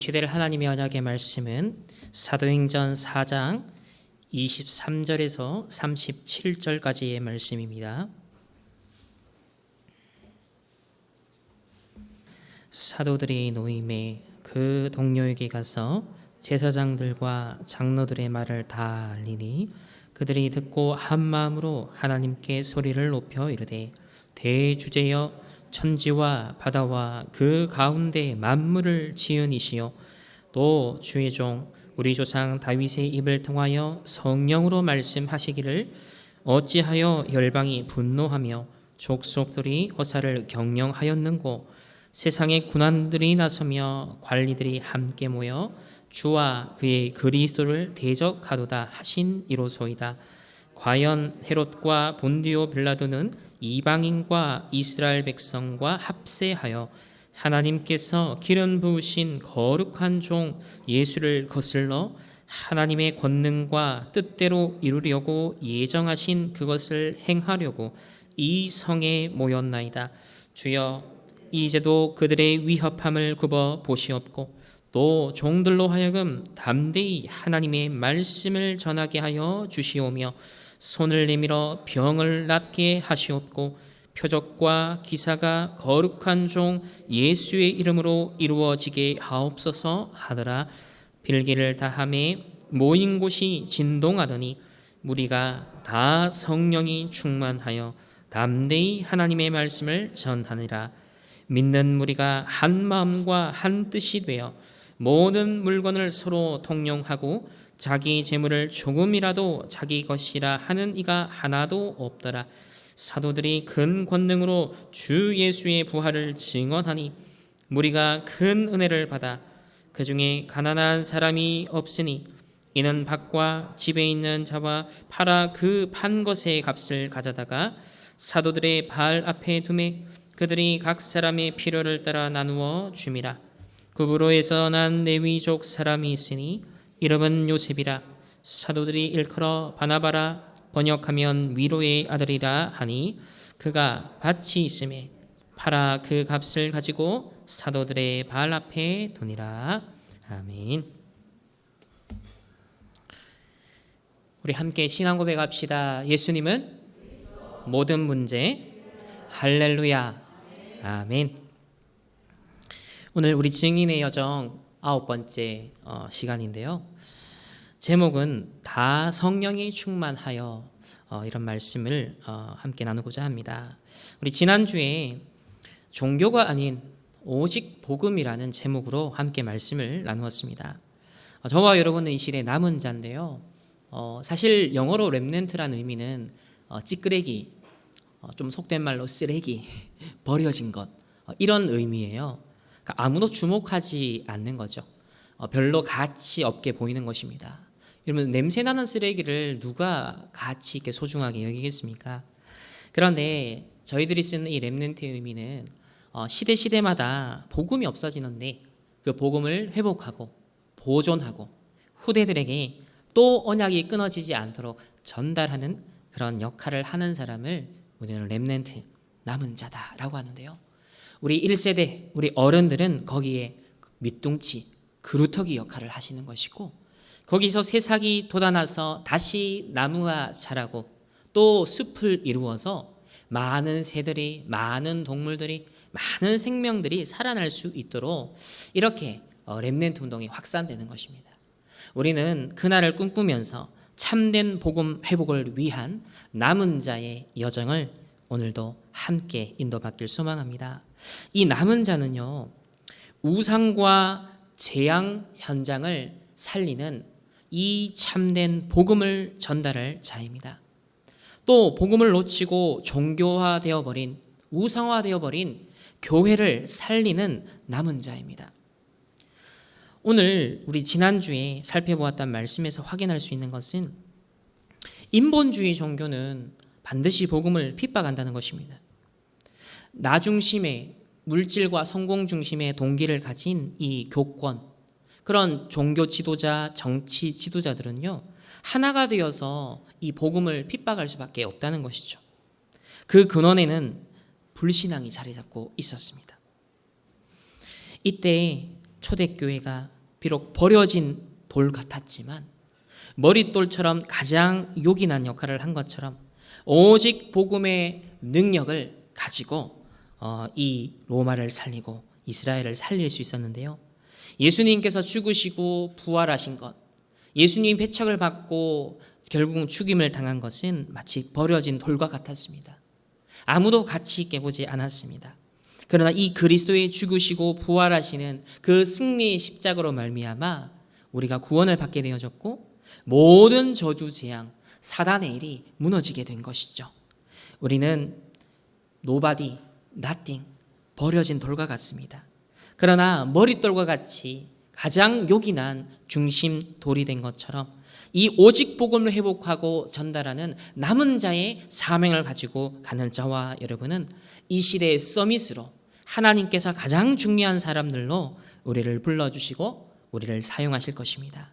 시대를 하나님의 언약의 말씀은 사도행전 4장 23절에서 37절까지의 말씀입니다. 사도들이 노임에 그 동료에게 가서 제사장들과 장로들의 말을 다 알리니 그들이 듣고 한 마음으로 하나님께 소리를 높여 이르되 대주제여 천지와 바다와 그 가운데 만물을 지은 이시여 또 주의 종 우리 조상 다윗의 입을 통하여 성령으로 말씀하시기를 어찌하여 열방이 분노하며 족속들이 허사를 경영하였는고 세상의 군관들이 나서며 관리들이 함께 모여 주와 그의 그리스도를 대적하도다 하신 이로소이다. 과연 헤롯과 본디오 빌라도는 이방인과 이스라엘 백성과 합세하여 하나님께서 기름 부으신 거룩한 종 예수를 거슬러 하나님의 권능과 뜻대로 이루려고 예정하신 그것을 행하려고 이 성에 모였나이다. 주여 이제도 그들의 위협함을 굽어 보시옵고 또 종들로 하여금 담대히 하나님의 말씀을 전하게 하여 주시오며 손을 내밀어 병을 낫게 하시옵고 표적과 기사가 거룩한 종 예수의 이름으로 이루어지게 하옵소서 하더라. 빌기를 다함에 모인 곳이 진동하더니 무리가 다 성령이 충만하여 담대히 하나님의 말씀을 전하니라. 믿는 무리가 한 마음과 한 뜻이 되어 모든 물건을 서로 통용하고 자기 재물을 조금이라도 자기 것이라 하는 이가 하나도 없더라. 사도들이 큰 권능으로 주 예수의 부활을 증언하니 무리가 큰 은혜를 받아 그 중에 가난한 사람이 없으니 이는 밭과 집에 있는 자와 팔아 그 판 것의 값을 가져다가 사도들의 발 앞에 두매 그들이 각 사람의 필요를 따라 나누어 줌이라. 구브로에서 난 레위족 사람이 있으니 이름은 요셉이라. 사도들이 일컬어 바나바라 번역하면 위로의 아들이라 하니 그가 밭이 있음에 팔아 그 값을 가지고 사도들의 발 앞에 두니라. 아멘. 우리 함께 신앙 고백합시다. 예수님은 모든 문제. 할렐루야. 아멘. 오늘 우리 증인의 여정 9번째 시간인데요. 제목은 다 성령이 충만하여 이런 말씀을 함께 나누고자 합니다. 우리 지난주에 종교가 아닌 오직 복음이라는 제목으로 함께 말씀을 나누었습니다. 저와 여러분은 이 시대 남은 자인데요. 사실 영어로 렘넌트라는 의미는 찌끄레기, 좀 속된 말로 쓰레기, 버려진 것 이런 의미예요. 그러니까 아무도 주목하지 않는 거죠. 별로 가치 없게 보이는 것입니다. 여러분 냄새나는 쓰레기를 누가 가치 있게 소중하게 여기겠습니까? 그런데 저희들이 쓰는 이 렘넌트의 의미는 시대마다 복음이 없어지는데 그 복음을 회복하고 보존하고 후대들에게 또 언약이 끊어지지 않도록 전달하는 그런 역할을 하는 사람을 우리는 렘넌트, 남은 자다라고 하는데요. 우리 1세대, 우리 어른들은 거기에 밑둥치, 그루터기 역할을 하시는 것이고 거기서 새싹이 돋아나서 다시 나무가 자라고 또 숲을 이루어서 많은 새들이, 많은 동물들이, 많은 생명들이 살아날 수 있도록 이렇게 렘넌트 운동이 확산되는 것입니다. 우리는 그날을 꿈꾸면서 참된 복음 회복을 위한 남은 자의 여정을 오늘도 함께 인도받길 소망합니다. 이 남은 자는요, 우상과 재앙 현장을 살리는 이 참된 복음을 전달할 자입니다. 또 복음을 놓치고 종교화되어 버린, 우상화되어 버린 교회를 살리는 남은 자입니다. 오늘 우리 지난주에 살펴보았던 말씀에서 확인할 수 있는 것은 인본주의 종교는 반드시 복음을 핍박한다는 것입니다. 나 중심의 물질과 성공 중심의 동기를 가진 이 교권, 그런 종교 지도자, 정치 지도자들은요, 하나가 되어서 이 복음을 핍박할 수밖에 없다는 것이죠. 그 근원에는 불신앙이 자리 잡고 있었습니다. 이때 초대교회가 비록 버려진 돌 같았지만 머릿돌처럼 가장 요긴한 역할을 한 것처럼 오직 복음의 능력을 가지고 이 로마를 살리고 이스라엘을 살릴 수 있었는데요. 예수님께서 죽으시고 부활하신 것, 예수님 배척을 받고 결국 죽임을 당한 것은 마치 버려진 돌과 같았습니다. 아무도 가치 있게 보지 않았습니다. 그러나 이 그리스도의 죽으시고 부활하시는 그 승리의 십자가로 말미암아 우리가 구원을 받게 되어졌고 모든 저주 재앙, 사단의 일이 무너지게 된 것이죠. 우리는 nobody, nothing, 버려진 돌과 같습니다. 그러나 머릿돌과 같이 가장 요긴한 중심 돌이 된 것처럼 이 오직 복음을 회복하고 전달하는 남은 자의 사명을 가지고 가는 저와 여러분은 이 시대의 서밋으로 하나님께서 가장 중요한 사람들로 우리를 불러주시고 우리를 사용하실 것입니다.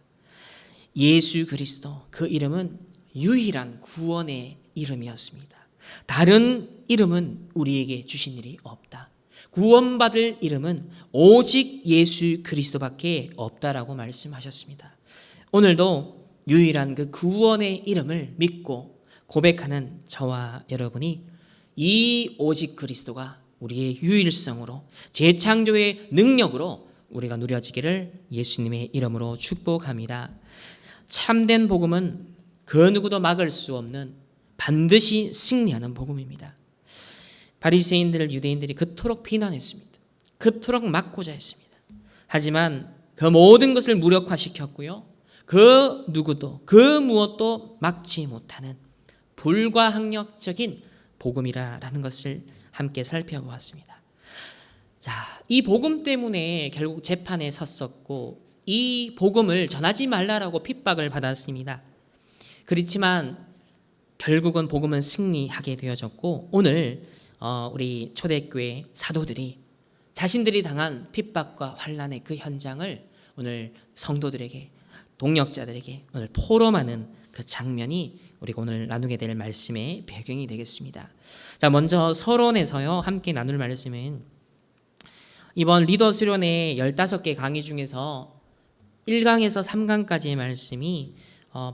예수 그리스도, 그 이름은 유일한 구원의 이름이었습니다. 다른 이름은 우리에게 주신 일이 없다. 구원받을 이름은 오직 예수 그리스도밖에 없다라고 말씀하셨습니다. 오늘도 유일한 그 구원의 이름을 믿고 고백하는 저와 여러분이 이 오직 그리스도가 우리의 유일성으로 재창조의 능력으로 우리가 누려지기를 예수님의 이름으로 축복합니다. 참된 복음은 그 누구도 막을 수 없는 반드시 승리하는 복음입니다. 바리새인들을 유대인들이 그토록 비난했습니다. 그토록 막고자 했습니다. 하지만 그 모든 것을 무력화시켰고요. 그 누구도 그 무엇도 막지 못하는 불가항력적인 복음이라는 것을 함께 살펴보았습니다. 자, 이 복음 때문에 결국 재판에 섰었고 이 복음을 전하지 말라라고 핍박을 받았습니다. 그렇지만 결국은 복음은 승리하게 되어졌고 오늘 우리 초대교회 사도들이 자신들이 당한 핍박과 환난의 그 현장을 오늘 성도들에게 동역자들에게 오늘 포럼하는 그 장면이 우리가 오늘 나누게 될 말씀의 배경이 되겠습니다. 자, 먼저 서론에서요 함께 나눌 말씀은 이번 리더 수련회 15개 강의 중에서 1강에서 3강까지의 말씀이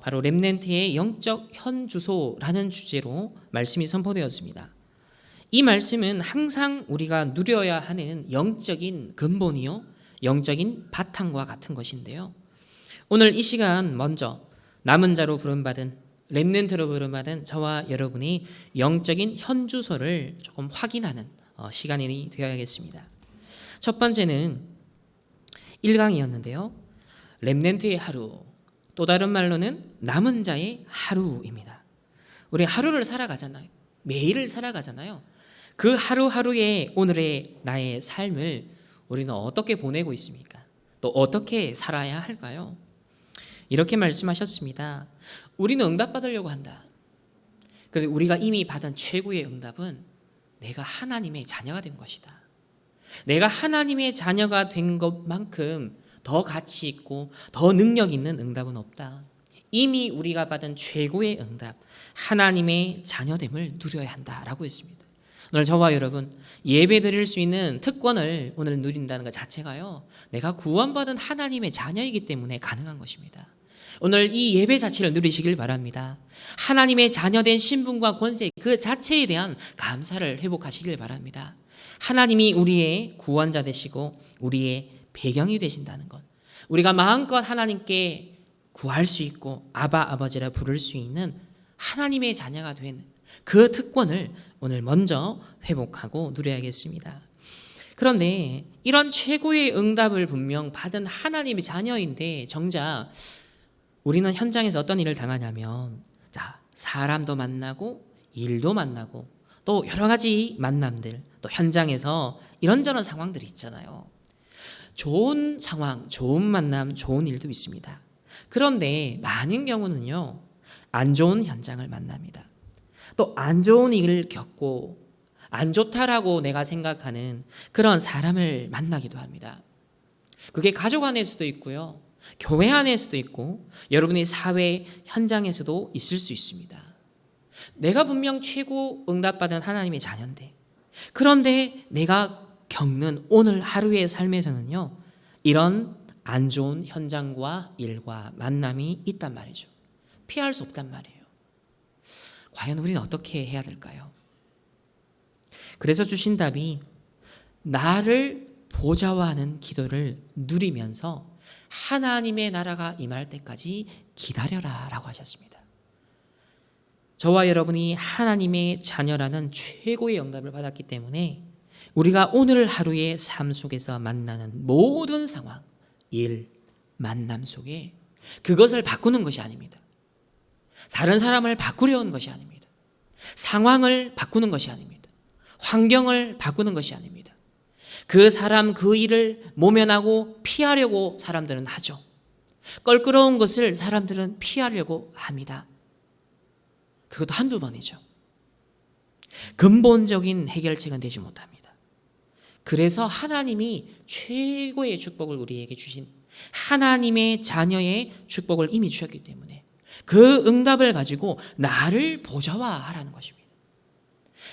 바로 렘넌트의 영적 현주소라는 주제로 말씀이 선포되었습니다. 이 말씀은 항상 우리가 누려야 하는 영적인 근본이요 영적인 바탕과 같은 것인데요. 오늘 이 시간 먼저 남은 자로 부름받은 렘넌트로 부름받은 저와 여러분이 영적인 현주소를 조금 확인하는 시간이 되어야겠습니다. 첫 번째는 1강이었는데요. 렘넌트의 하루, 또 다른 말로는 남은 자의 하루입니다. 우리 하루를 살아가잖아요. 매일을 살아가잖아요. 그 하루하루의 오늘의 나의 삶을 우리는 어떻게 보내고 있습니까? 또 어떻게 살아야 할까요? 이렇게 말씀하셨습니다. 우리는 응답받으려고 한다. 그런데 우리가 이미 받은 최고의 응답은 내가 하나님의 자녀가 된 것이다. 내가 하나님의 자녀가 된 것만큼 더 가치 있고 더 능력 있는 응답은 없다. 이미 우리가 받은 최고의 응답, 하나님의 자녀됨을 누려야 한다라고 했습니다. 오늘 저와 여러분 예배 드릴 수 있는 특권을 오늘 누린다는 것 자체가요, 내가 구원받은 하나님의 자녀이기 때문에 가능한 것입니다. 오늘 이 예배 자체를 누리시길 바랍니다. 하나님의 자녀된 신분과 권세 그 자체에 대한 감사를 회복하시길 바랍니다. 하나님이 우리의 구원자 되시고 우리의 배경이 되신다는 것, 우리가 마음껏 하나님께 구할 수 있고 아바 아버지라 부를 수 있는 하나님의 자녀가 된 그 특권을 오늘 먼저 회복하고 누려야겠습니다. 그런데 이런 최고의 응답을 분명 받은 하나님의 자녀인데 정작 우리는 현장에서 어떤 일을 당하냐면, 자, 사람도 만나고 일도 만나고 또 여러 가지 만남들, 또 현장에서 이런저런 상황들이 있잖아요. 좋은 상황, 좋은 만남, 좋은 일도 있습니다. 그런데 많은 경우는요, 안 좋은 현장을 만납니다. 또 안 좋은 일을 겪고 안 좋다라고 내가 생각하는 그런 사람을 만나기도 합니다. 그게 가족 안에서도 있고요, 교회 안에서도 있고 여러분의 사회 현장에서도 있을 수 있습니다. 내가 분명 최고 응답받은 하나님의 자녀인데, 그런데 내가 겪는 오늘 하루의 삶에서는요, 이런 안 좋은 현장과 일과 만남이 있단 말이죠. 피할 수 없단 말이에요. 과연 우리는 어떻게 해야 될까요? 그래서 주신 답이 나를 보좌화하는 기도를 누리면서 하나님의 나라가 임할 때까지 기다려라 라고 하셨습니다. 저와 여러분이 하나님의 자녀라는 최고의 응답을 받았기 때문에 우리가 오늘 하루의 삶 속에서 만나는 모든 상황, 일, 만남 속에 그것을 바꾸는 것이 아닙니다. 다른 사람을 바꾸려는 것이 아닙니다. 상황을 바꾸는 것이 아닙니다. 환경을 바꾸는 것이 아닙니다. 그 사람 그 일을 모면하고 피하려고 사람들은 하죠. 껄끄러운 것을 사람들은 피하려고 합니다. 그것도 한두 번이죠. 근본적인 해결책은 되지 못합니다. 그래서 하나님이 최고의 축복을 우리에게 주신 하나님의 자녀의 축복을 이미 주셨기 때문에 그 응답을 가지고 나를 보좌화하라는 것입니다.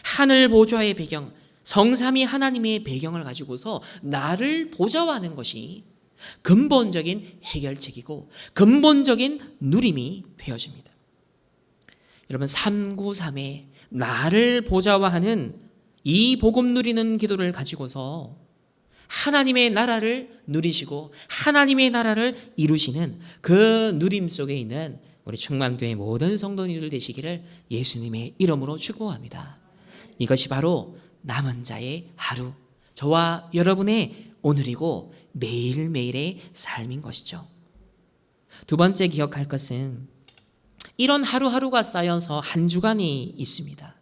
하늘 보좌의 배경, 성삼위 하나님의 배경을 가지고서 나를 보좌화하는 것이 근본적인 해결책이고 근본적인 누림이 되어집니다. 여러분 393의 나를 보좌화하는 이 복음 누리는 기도를 가지고서 하나님의 나라를 누리시고 하나님의 나라를 이루시는 그 누림 속에 있는 우리 충만교회 모든 성도님들 되시기를 예수님의 이름으로 축복합니다. 이것이 바로 남은 자의 하루, 저와 여러분의 오늘이고 매일매일의 삶인 것이죠. 두 번째 기억할 것은 이런 하루하루가 쌓여서 한 주간이 있습니다.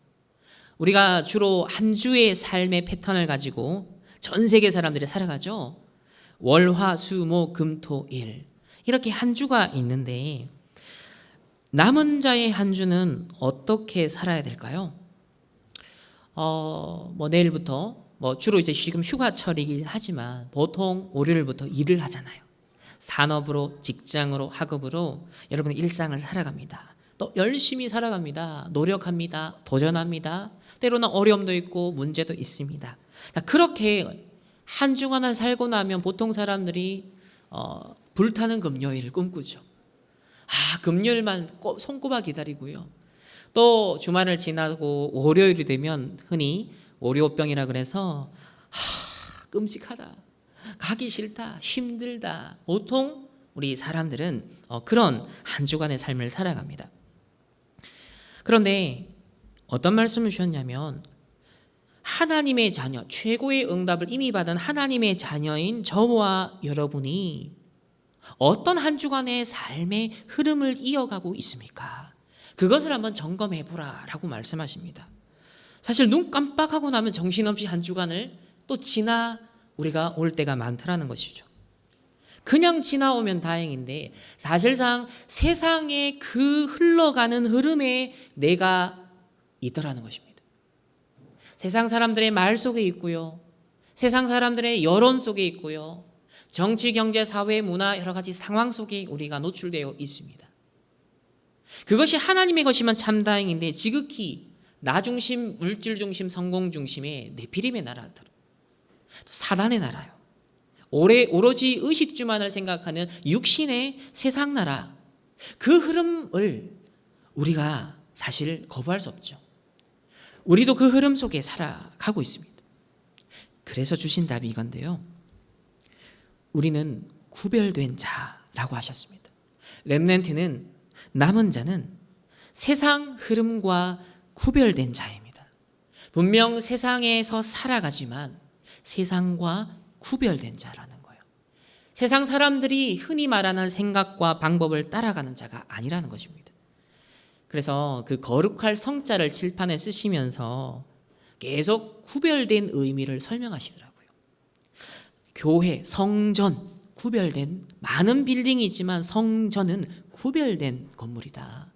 우리가 주로 한 주의 삶의 패턴을 가지고 전 세계 사람들이 살아가죠. 월, 화, 수, 목, 금, 토, 일 이렇게 한 주가 있는데 남은 자의 한 주는 어떻게 살아야 될까요? 내일부터 주로 이제 지금 휴가철이긴 하지만 보통 월요일부터 일을 하잖아요. 산업으로, 직장으로, 학업으로 여러분의 일상을 살아갑니다. 또 열심히 살아갑니다. 노력합니다. 도전합니다. 때로는 어려움도 있고 문제도 있습니다. 그렇게 한 주간을 살고 나면 보통 사람들이 불타는 금요일을 꿈꾸죠. 금요일만 손꼽아 기다리고요. 또 주말을 지나고 월요일이 되면 흔히 월요병이라 그래서 끔찍하다, 가기 싫다, 힘들다. 보통 우리 사람들은 그런 한 주간의 삶을 살아갑니다. 그런데 어떤 말씀을 주셨냐면 하나님의 자녀, 최고의 응답을 이미 받은 하나님의 자녀인 저와 여러분이 어떤 한 주간의 삶의 흐름을 이어가고 있습니까? 그것을 한번 점검해 보라 라고 말씀하십니다. 사실 눈 깜빡하고 나면 정신없이 한 주간을 또 지나 우리가 올 때가 많다라는 것이죠. 그냥 지나오면 다행인데 사실상 세상의 그 흘러가는 흐름에 내가 있더라는 것입니다. 세상 사람들의 말 속에 있고요. 세상 사람들의 여론 속에 있고요. 정치, 경제, 사회, 문화 여러 가지 상황 속에 우리가 노출되어 있습니다. 그것이 하나님의 것이면 참 다행인데 지극히 나 중심, 물질 중심, 성공 중심의 네피림의 나라들, 사단의 나라요. 오로지 의식주만을 생각하는 육신의 세상 나라, 그 흐름을 우리가 사실 거부할 수 없죠. 우리도 그 흐름 속에 살아가고 있습니다. 그래서 주신 답이 이건데요. 우리는 구별된 자라고 하셨습니다. 렘넌트는, 남은 자는 세상 흐름과 구별된 자입니다. 분명 세상에서 살아가지만 세상과 구별된 자라는 거예요. 세상 사람들이 흔히 말하는 생각과 방법을 따라가는 자가 아니라는 것입니다. 그래서 그 거룩할 성자를 칠판에 쓰시면서 계속 구별된 의미를 설명하시더라고요. 교회, 성전, 구별된, 많은 빌딩이 있지만 성전은 구별된 건물이다.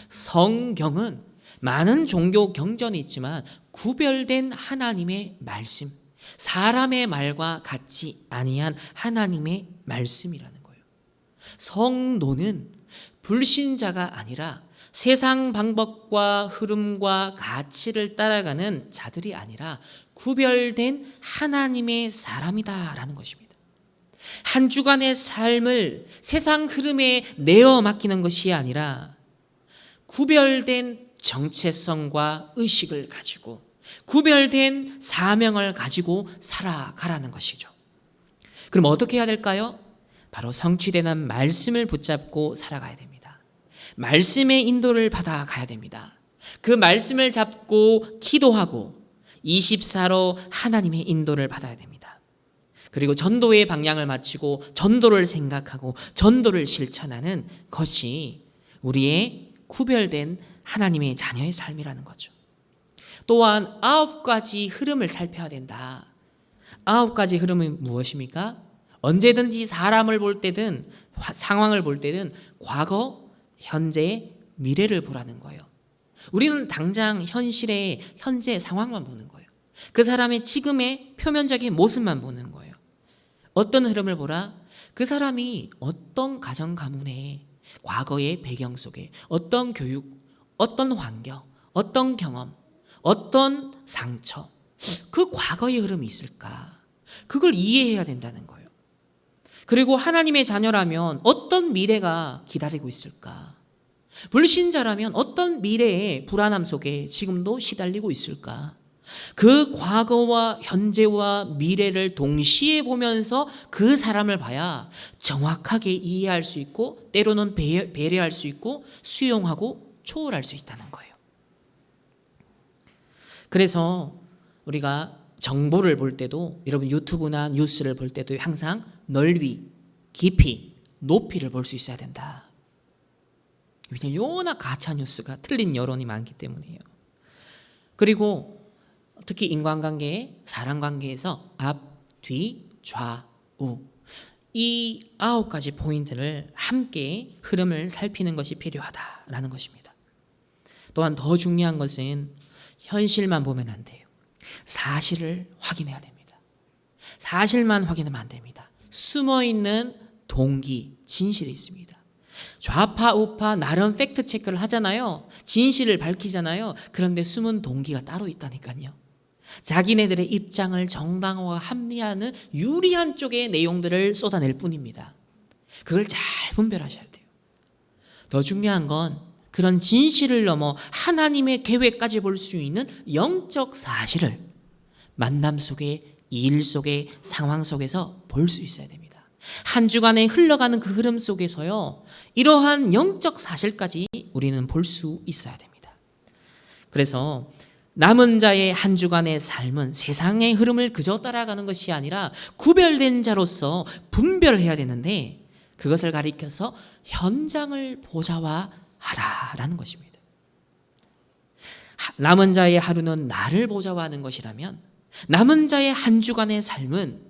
성경은 많은 종교 경전이 있지만 구별된 하나님의 말씀, 사람의 말과 같지 아니한 하나님의 말씀이라는 거예요. 성도는 불신자가 아니라 세상 방법과 흐름과 가치를 따라가는 자들이 아니라 구별된 하나님의 사람이다라는 것입니다. 한 주간의 삶을 세상 흐름에 내어 맡기는 것이 아니라 구별된 정체성과 의식을 가지고 구별된 사명을 가지고 살아가라는 것이죠. 그럼 어떻게 해야 될까요? 바로 성취되는 말씀을 붙잡고 살아가야 됩니다. 말씀의 인도를 받아가야 됩니다. 그 말씀을 잡고 기도하고 24로 하나님의 인도를 받아야 됩니다. 그리고 전도의 방향을 맞추고 전도를 생각하고 전도를 실천하는 것이 우리의 구별된 하나님의 자녀의 삶이라는 거죠. 또한 9가지 흐름을 살펴야 된다. 9가지 흐름은 무엇입니까? 언제든지 사람을 볼 때든 상황을 볼 때든 과거, 현재, 미래를 보라는 거예요. 우리는 당장 현실의 현재 상황만 보는 거예요. 그 사람의 지금의 표면적인 모습만 보는 거예요. 어떤 흐름을 보라? 그 사람이 어떤 가정 가문의 과거의 배경 속에 어떤 교육, 어떤 환경, 어떤 경험, 어떤 상처, 그 과거의 흐름이 있을까? 그걸 이해해야 된다는 거예요. 그리고 하나님의 자녀라면 어떤 미래가 기다리고 있을까? 불신자라면 어떤 미래의 불안함 속에 지금도 시달리고 있을까? 그 과거와 현재와 미래를 동시에 보면서 그 사람을 봐야 정확하게 이해할 수 있고 때로는 배려할 수 있고 수용하고 초월할 수 있다는 거예요. 그래서 우리가 정보를 볼 때도 여러분 유튜브나 뉴스를 볼 때도 항상 넓이, 깊이, 높이를 볼 수 있어야 된다. 왜냐하면 요나 가짜 뉴스가 틀린 여론이 많기 때문이에요. 그리고 특히 인간관계, 사람관계에서 앞, 뒤, 좌우 이 9가지 포인트를 함께 흐름을 살피는 것이 필요하다라는 것입니다. 또한 더 중요한 것은 현실만 보면 안 돼요. 사실을 확인해야 됩니다. 사실만 확인하면 안 됩니다. 숨어있는 동기, 진실이 있습니다. 좌파, 우파 나름 팩트 체크를 하잖아요. 진실을 밝히잖아요. 그런데 숨은 동기가 따로 있다니까요. 자기네들의 입장을 정당화와 합리화하는 유리한 쪽의 내용들을 쏟아낼 뿐입니다. 그걸 잘 분별하셔야 돼요. 더 중요한 건 그런 진실을 넘어 하나님의 계획까지 볼 수 있는 영적 사실을 만남 속에, 일 속에, 상황 속에서 볼 수 있어야 됩니다. 한 주간에 흘러가는 그 흐름 속에서요, 이러한 영적 사실까지 우리는 볼 수 있어야 됩니다. 그래서 남은 자의 한 주간의 삶은 세상의 흐름을 그저 따라가는 것이 아니라 구별된 자로서 분별해야 되는데 그것을 가리켜서 현장을 보좌화 하라라는 것입니다. 남은 자의 하루는 나를 보좌화하는 것이라면 남은 자의 한 주간의 삶은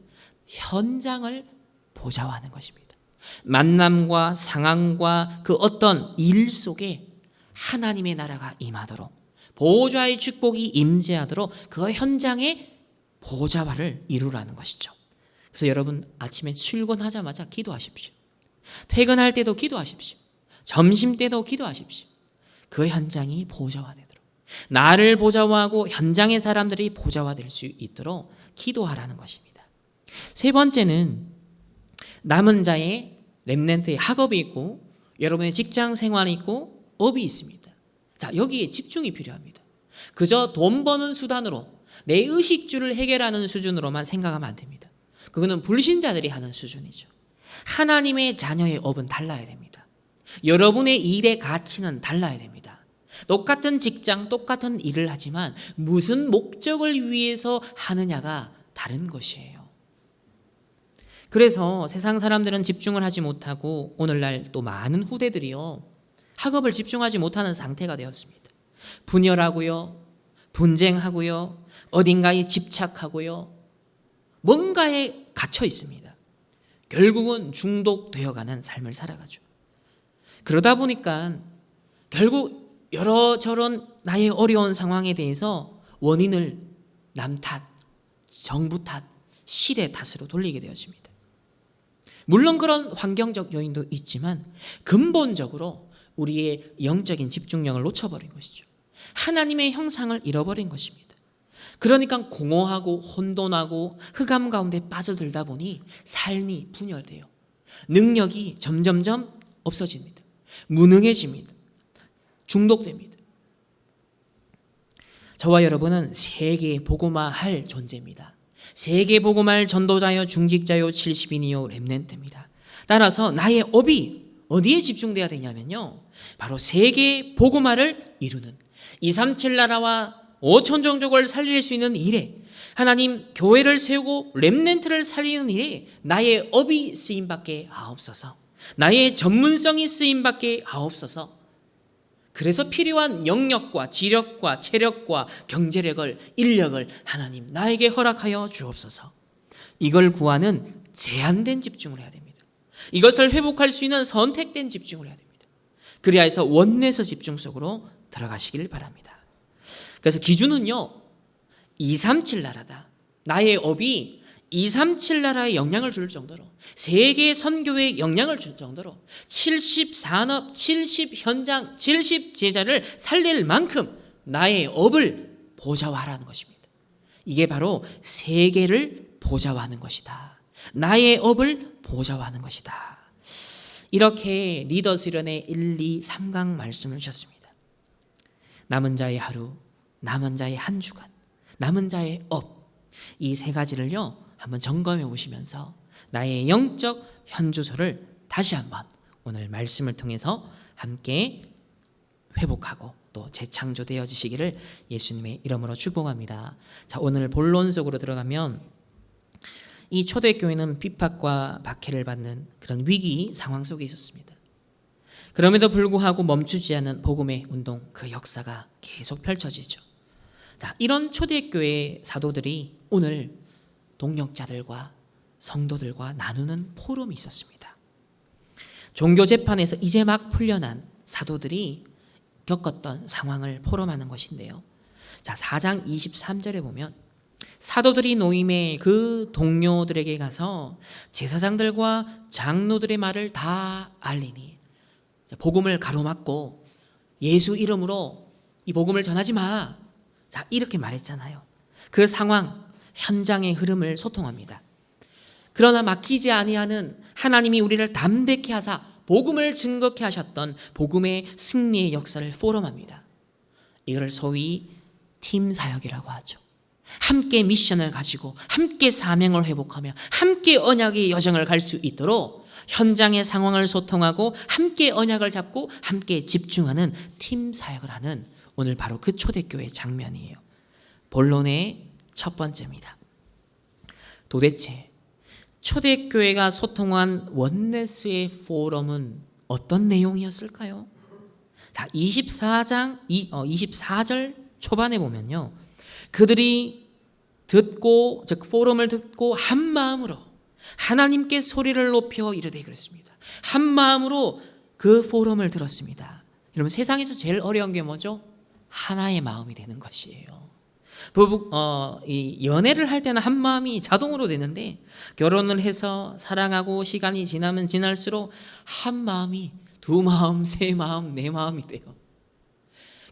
현장을 보좌화하는 것입니다. 만남과 상황과 그 어떤 일 속에 하나님의 나라가 임하도록 보좌의 축복이 임재하도록 그 현장에 보좌화를 이루라는 것이죠. 그래서 여러분 아침에 출근하자마자 기도하십시오. 퇴근할 때도 기도하십시오. 점심 때도 기도하십시오. 그 현장이 보좌화되도록 나를 보좌화하고 현장의 사람들이 보좌화될 수 있도록 기도하라는 것입니다. 세 번째는 남은 자의 렘넌트의 학업이 있고 여러분의 직장 생활이 있고 업이 있습니다. 자, 여기에 집중이 필요합니다. 그저 돈 버는 수단으로 내 의식주를 해결하는 수준으로만 생각하면 안 됩니다. 그거는 불신자들이 하는 수준이죠. 하나님의 자녀의 업은 달라야 됩니다. 여러분의 일의 가치는 달라야 됩니다. 똑같은 직장, 똑같은 일을 하지만 무슨 목적을 위해서 하느냐가 다른 것이에요. 그래서 세상 사람들은 집중을 하지 못하고 오늘날 또 많은 후대들이요, 학업을 집중하지 못하는 상태가 되었습니다. 분열하고요, 분쟁하고요, 어딘가에 집착하고요, 뭔가에 갇혀 있습니다. 결국은 중독되어가는 삶을 살아가죠. 그러다 보니까 결국 여러저런 나의 어려운 상황에 대해서 원인을 남 탓, 정부 탓, 시대 탓으로 돌리게 되어집니다. 물론 그런 환경적 요인도 있지만 근본적으로 우리의 영적인 집중력을 놓쳐버린 것이죠. 하나님의 형상을 잃어버린 것입니다. 그러니까 공허하고 혼돈하고 흑암 가운데 빠져들다 보니 삶이 분열돼요. 능력이 점점점 없어집니다. 무능해집니다. 중독됩니다. 저와 여러분은 세계 복음화할 존재입니다. 세계 복음화할 전도자요, 중직자요, 70인이요, 렘넌트입니다. 따라서 나의 업이 어디에 집중돼야 되냐면요, 바로 세계 복음화를 이루는 237 나라와 5천 종족을 살릴 수 있는 일에, 하나님 교회를 세우고 렘넌트를 살리는 일에 나의 업이 쓰임받게 하옵소서. 나의 전문성이 쓰임받게 하옵소서. 그래서 필요한 영역과 지력과 체력과 경제력을, 인력을 하나님 나에게 허락하여 주옵소서. 이걸 구하는 제한된 집중을 해야 됩니다. 이것을 회복할 수 있는 선택된 집중을 해야 됩니다. 그래야 해서 원내에서 집중 속으로 들어가시길 바랍니다. 그래서 기준은요, 237 나라다. 나의 업이 237 나라에 영향을 줄 정도로, 세계 선교에 영향을 줄 정도로 70 산업, 70 현장, 70 제자를 살릴 만큼 나의 업을 보좌화하라는 것입니다. 이게 바로 세계를 보좌화하는 것이다. 나의 업을 보좌화하는 것이다. 이렇게 리더 수련의 1, 2, 3강 말씀을 주셨습니다. 남은 자의 하루, 남은 자의 한 주간, 남은 자의 업, 이 세 가지를요 한번 점검해 보시면서 나의 영적 현주소를 다시 한번 오늘 말씀을 통해서 함께 회복하고 또 재창조되어지시기를 예수님의 이름으로 축복합니다. 자, 오늘 본론 속으로 들어가면 이 초대교회는 핍박과 박해를 받는 그런 위기 상황 속에 있었습니다. 그럼에도 불구하고 멈추지 않은 복음의 운동, 그 역사가 계속 펼쳐지죠. 자, 이런 초대교회 사도들이 오늘 동역자들과 성도들과 나누는 포럼이 있었습니다. 종교 재판에서 이제 막 풀려난 사도들이 겪었던 상황을 포럼하는 것인데요. 자, 4장 23절에 보면 사도들이 노임에 그 동료들에게 가서 제사장들과 장로들의 말을 다 알리니, 복음을 가로막고 예수 이름으로 이 복음을 전하지 마. 자, 이렇게 말했잖아요. 그 상황, 현장의 흐름을 소통합니다. 그러나 막히지 아니하는 하나님이 우리를 담대케 하사 복음을 증거케 하셨던 복음의 승리의 역사를 포럼합니다. 이걸 소위 팀 사역이라고 하죠. 함께 미션을 가지고 함께 사명을 회복하며 함께 언약의 여정을 갈 수 있도록 현장의 상황을 소통하고 함께 언약을 잡고 함께 집중하는 팀 사역을 하는 오늘 바로 그 초대교회 장면이에요. 본론의 첫 번째입니다. 도대체 초대교회가 소통한 원네스의 포럼은 어떤 내용이었을까요? 자, 24절 초반에 보면요, 그들이 듣고, 즉 포럼을 듣고 한 마음으로 하나님께 소리를 높여 이르되 그랬습니다. 한 마음으로 그 포럼을 들었습니다. 여러분, 세상에서 제일 어려운 게 뭐죠? 하나의 마음이 되는 것이에요. 이 연애를 할 때는 한 마음이 자동으로 되는데 결혼을 해서 사랑하고 시간이 지나면 지날수록 한 마음이 두 마음, 세 마음, 네 마음이 돼요.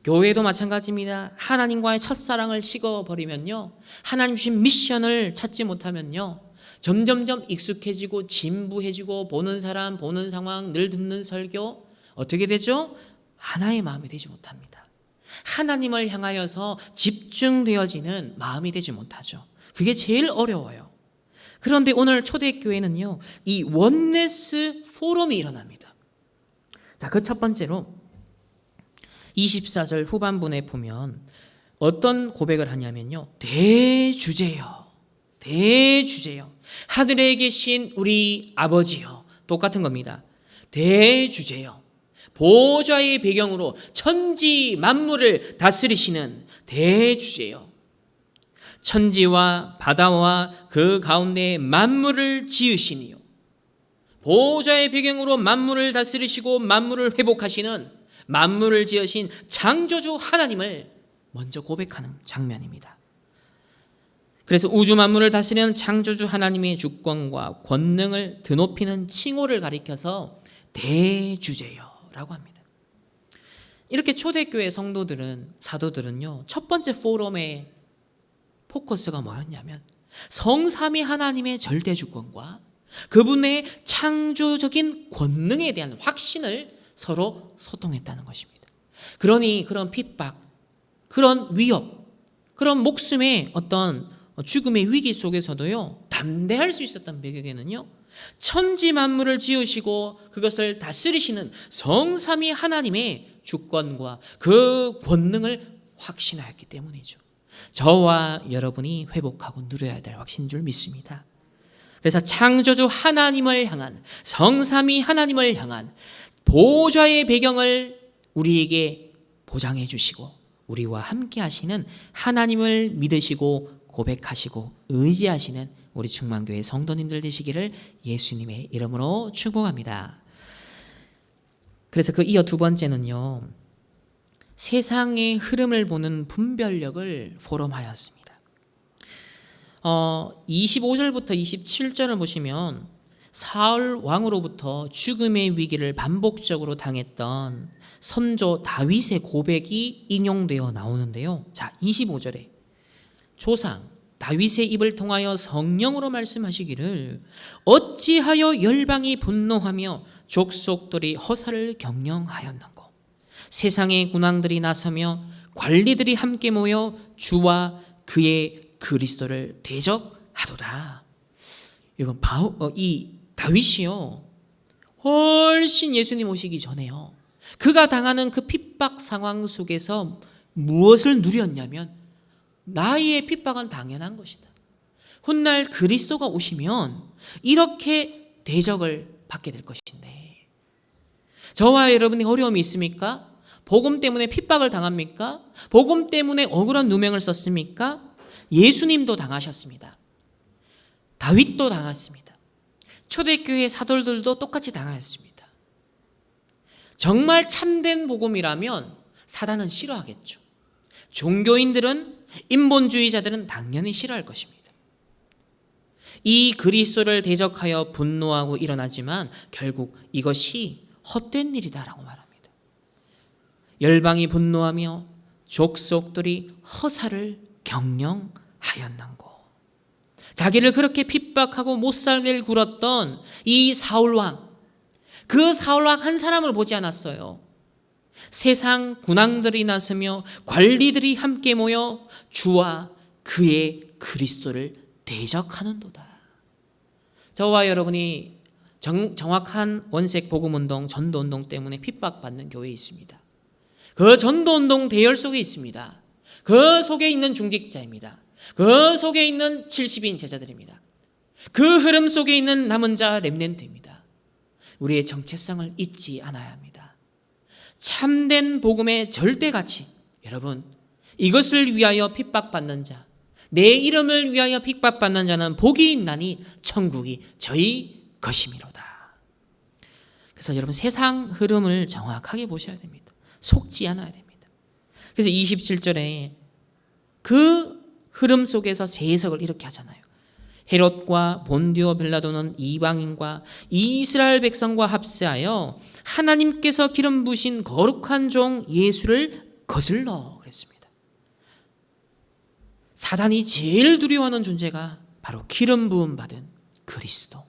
교회도 마찬가지입니다. 하나님과의 첫사랑을 식어버리면요, 하나님 주신 미션을 찾지 못하면요, 점점점 익숙해지고 진부해지고 보는 사람, 보는 상황, 늘 듣는 설교, 어떻게 되죠? 하나의 마음이 되지 못합니다. 하나님을 향하여서 집중되어지는 마음이 되지 못하죠. 그게 제일 어려워요. 그런데 오늘 초대교회는요, 이 원네스 포럼이 일어납니다. 자, 그 첫 번째로 24절 후반부에 보면 어떤 고백을 하냐면요, 대주제여, 대주제여, 하늘에 계신 우리 아버지여, 똑같은 겁니다. 대주제여, 보좌의 배경으로 천지 만물을 다스리시는 대주제여, 천지와 바다와 그 가운데 만물을 지으시니요, 보좌의 배경으로 만물을 다스리시고 만물을 회복하시는, 만물을 지으신 창조주 하나님을 먼저 고백하는 장면입니다. 그래서 우주 만물을 다스리는 창조주 하나님의 주권과 권능을 드높이는 칭호를 가리켜서 대주제여라고 합니다. 이렇게 초대교회 성도들은, 사도들은요, 첫 번째 포럼에 포커스가 뭐였냐면 성삼위 하나님의 절대 주권과 그분의 창조적인 권능에 대한 확신을 서로 소통했다는 것입니다. 그러니 그런 핍박, 그런 위협, 그런 목숨의 어떤 죽음의 위기 속에서도요, 담대할 수 있었던 배경에는요, 천지 만물을 지으시고 그것을 다스리시는 성삼위 하나님의 주권과 그 권능을 확신하였기 때문이죠. 저와 여러분이 회복하고 누려야 될 확신인 줄 믿습니다. 그래서 창조주 하나님을 향한, 성삼위 하나님을 향한 보좌의 배경을 우리에게 보장해 주시고 우리와 함께 하시는 하나님을 믿으시고 고백하시고 의지하시는 우리 충만교회 성도님들 되시기를 예수님의 이름으로 축복합니다. 그래서 그 이어 두 번째는요, 세상의 흐름을 보는 분별력을 포럼하였습니다. 25절부터 27절을 보시면 사울 왕으로부터 죽음의 위기를 반복적으로 당했던 선조 다윗의 고백이 인용되어 나오는데요. 자, 25절에 조상 다윗의 입을 통하여 성령으로 말씀하시기를 어찌하여 열방이 분노하며 족속들이 허사를 경영하였는고 세상의 군왕들이 나서며 관리들이 함께 모여 주와 그의 그리스도를 대적하도다. 여러분, 이 다윗이요, 훨씬 예수님 오시기 전에요, 그가 당하는 그 핍박 상황 속에서 무엇을 누렸냐면 나의 핍박은 당연한 것이다. 훗날 그리스도가 오시면 이렇게 대적을 받게 될 것인데, 저와 여러분이 어려움이 있습니까? 복음 때문에 핍박을 당합니까? 복음 때문에 억울한 누명을 썼습니까? 예수님도 당하셨습니다. 다윗도 당했습니다. 초대교회 사도들도 똑같이 당하였습니다. 정말 참된 복음이라면 사단은 싫어하겠죠. 종교인들은, 인본주의자들은 당연히 싫어할 것입니다. 이 그리스도를 대적하여 분노하고 일어나지만 결국 이것이 헛된 일이다라고 말합니다. 열방이 분노하며 족속들이 허사를 경영하였는고. 자기를 그렇게 핍박하고 못살게 굴었던 이 사울왕, 그 사울왕 한 사람을 보지 않았어요. 세상 군왕들이 나서며 관리들이 함께 모여 주와 그의 그리스도를 대적하는도다. 저와 여러분이 정확한 원색 복음운동, 전도운동 때문에 핍박받는 교회에 있습니다. 그 전도운동 대열 속에 있습니다. 그 속에 있는 중직자입니다. 그 속에 있는 70인 제자들입니다. 그 흐름 속에 있는 남은 자 렘넌트입니다. 우리의 정체성을 잊지 않아야 합니다. 참된 복음의 절대 가치, 여러분, 이것을 위하여 핍박받는 자, 내 이름을 위하여 핍박받는 자는 복이 있나니 천국이 저희 것이미로다. 그래서 여러분, 세상 흐름을 정확하게 보셔야 됩니다. 속지 않아야 됩니다. 그래서 27절에 그 흐름 속에서 재해석을 이렇게 하잖아요. 헤롯과 본디오 빌라도는 이방인과 이스라엘 백성과 합세하여 하나님께서 기름 부으신 거룩한 종 예수를 거슬러 그랬습니다. 사단이 제일 두려워하는 존재가 바로 기름 부음 받은 그리스도,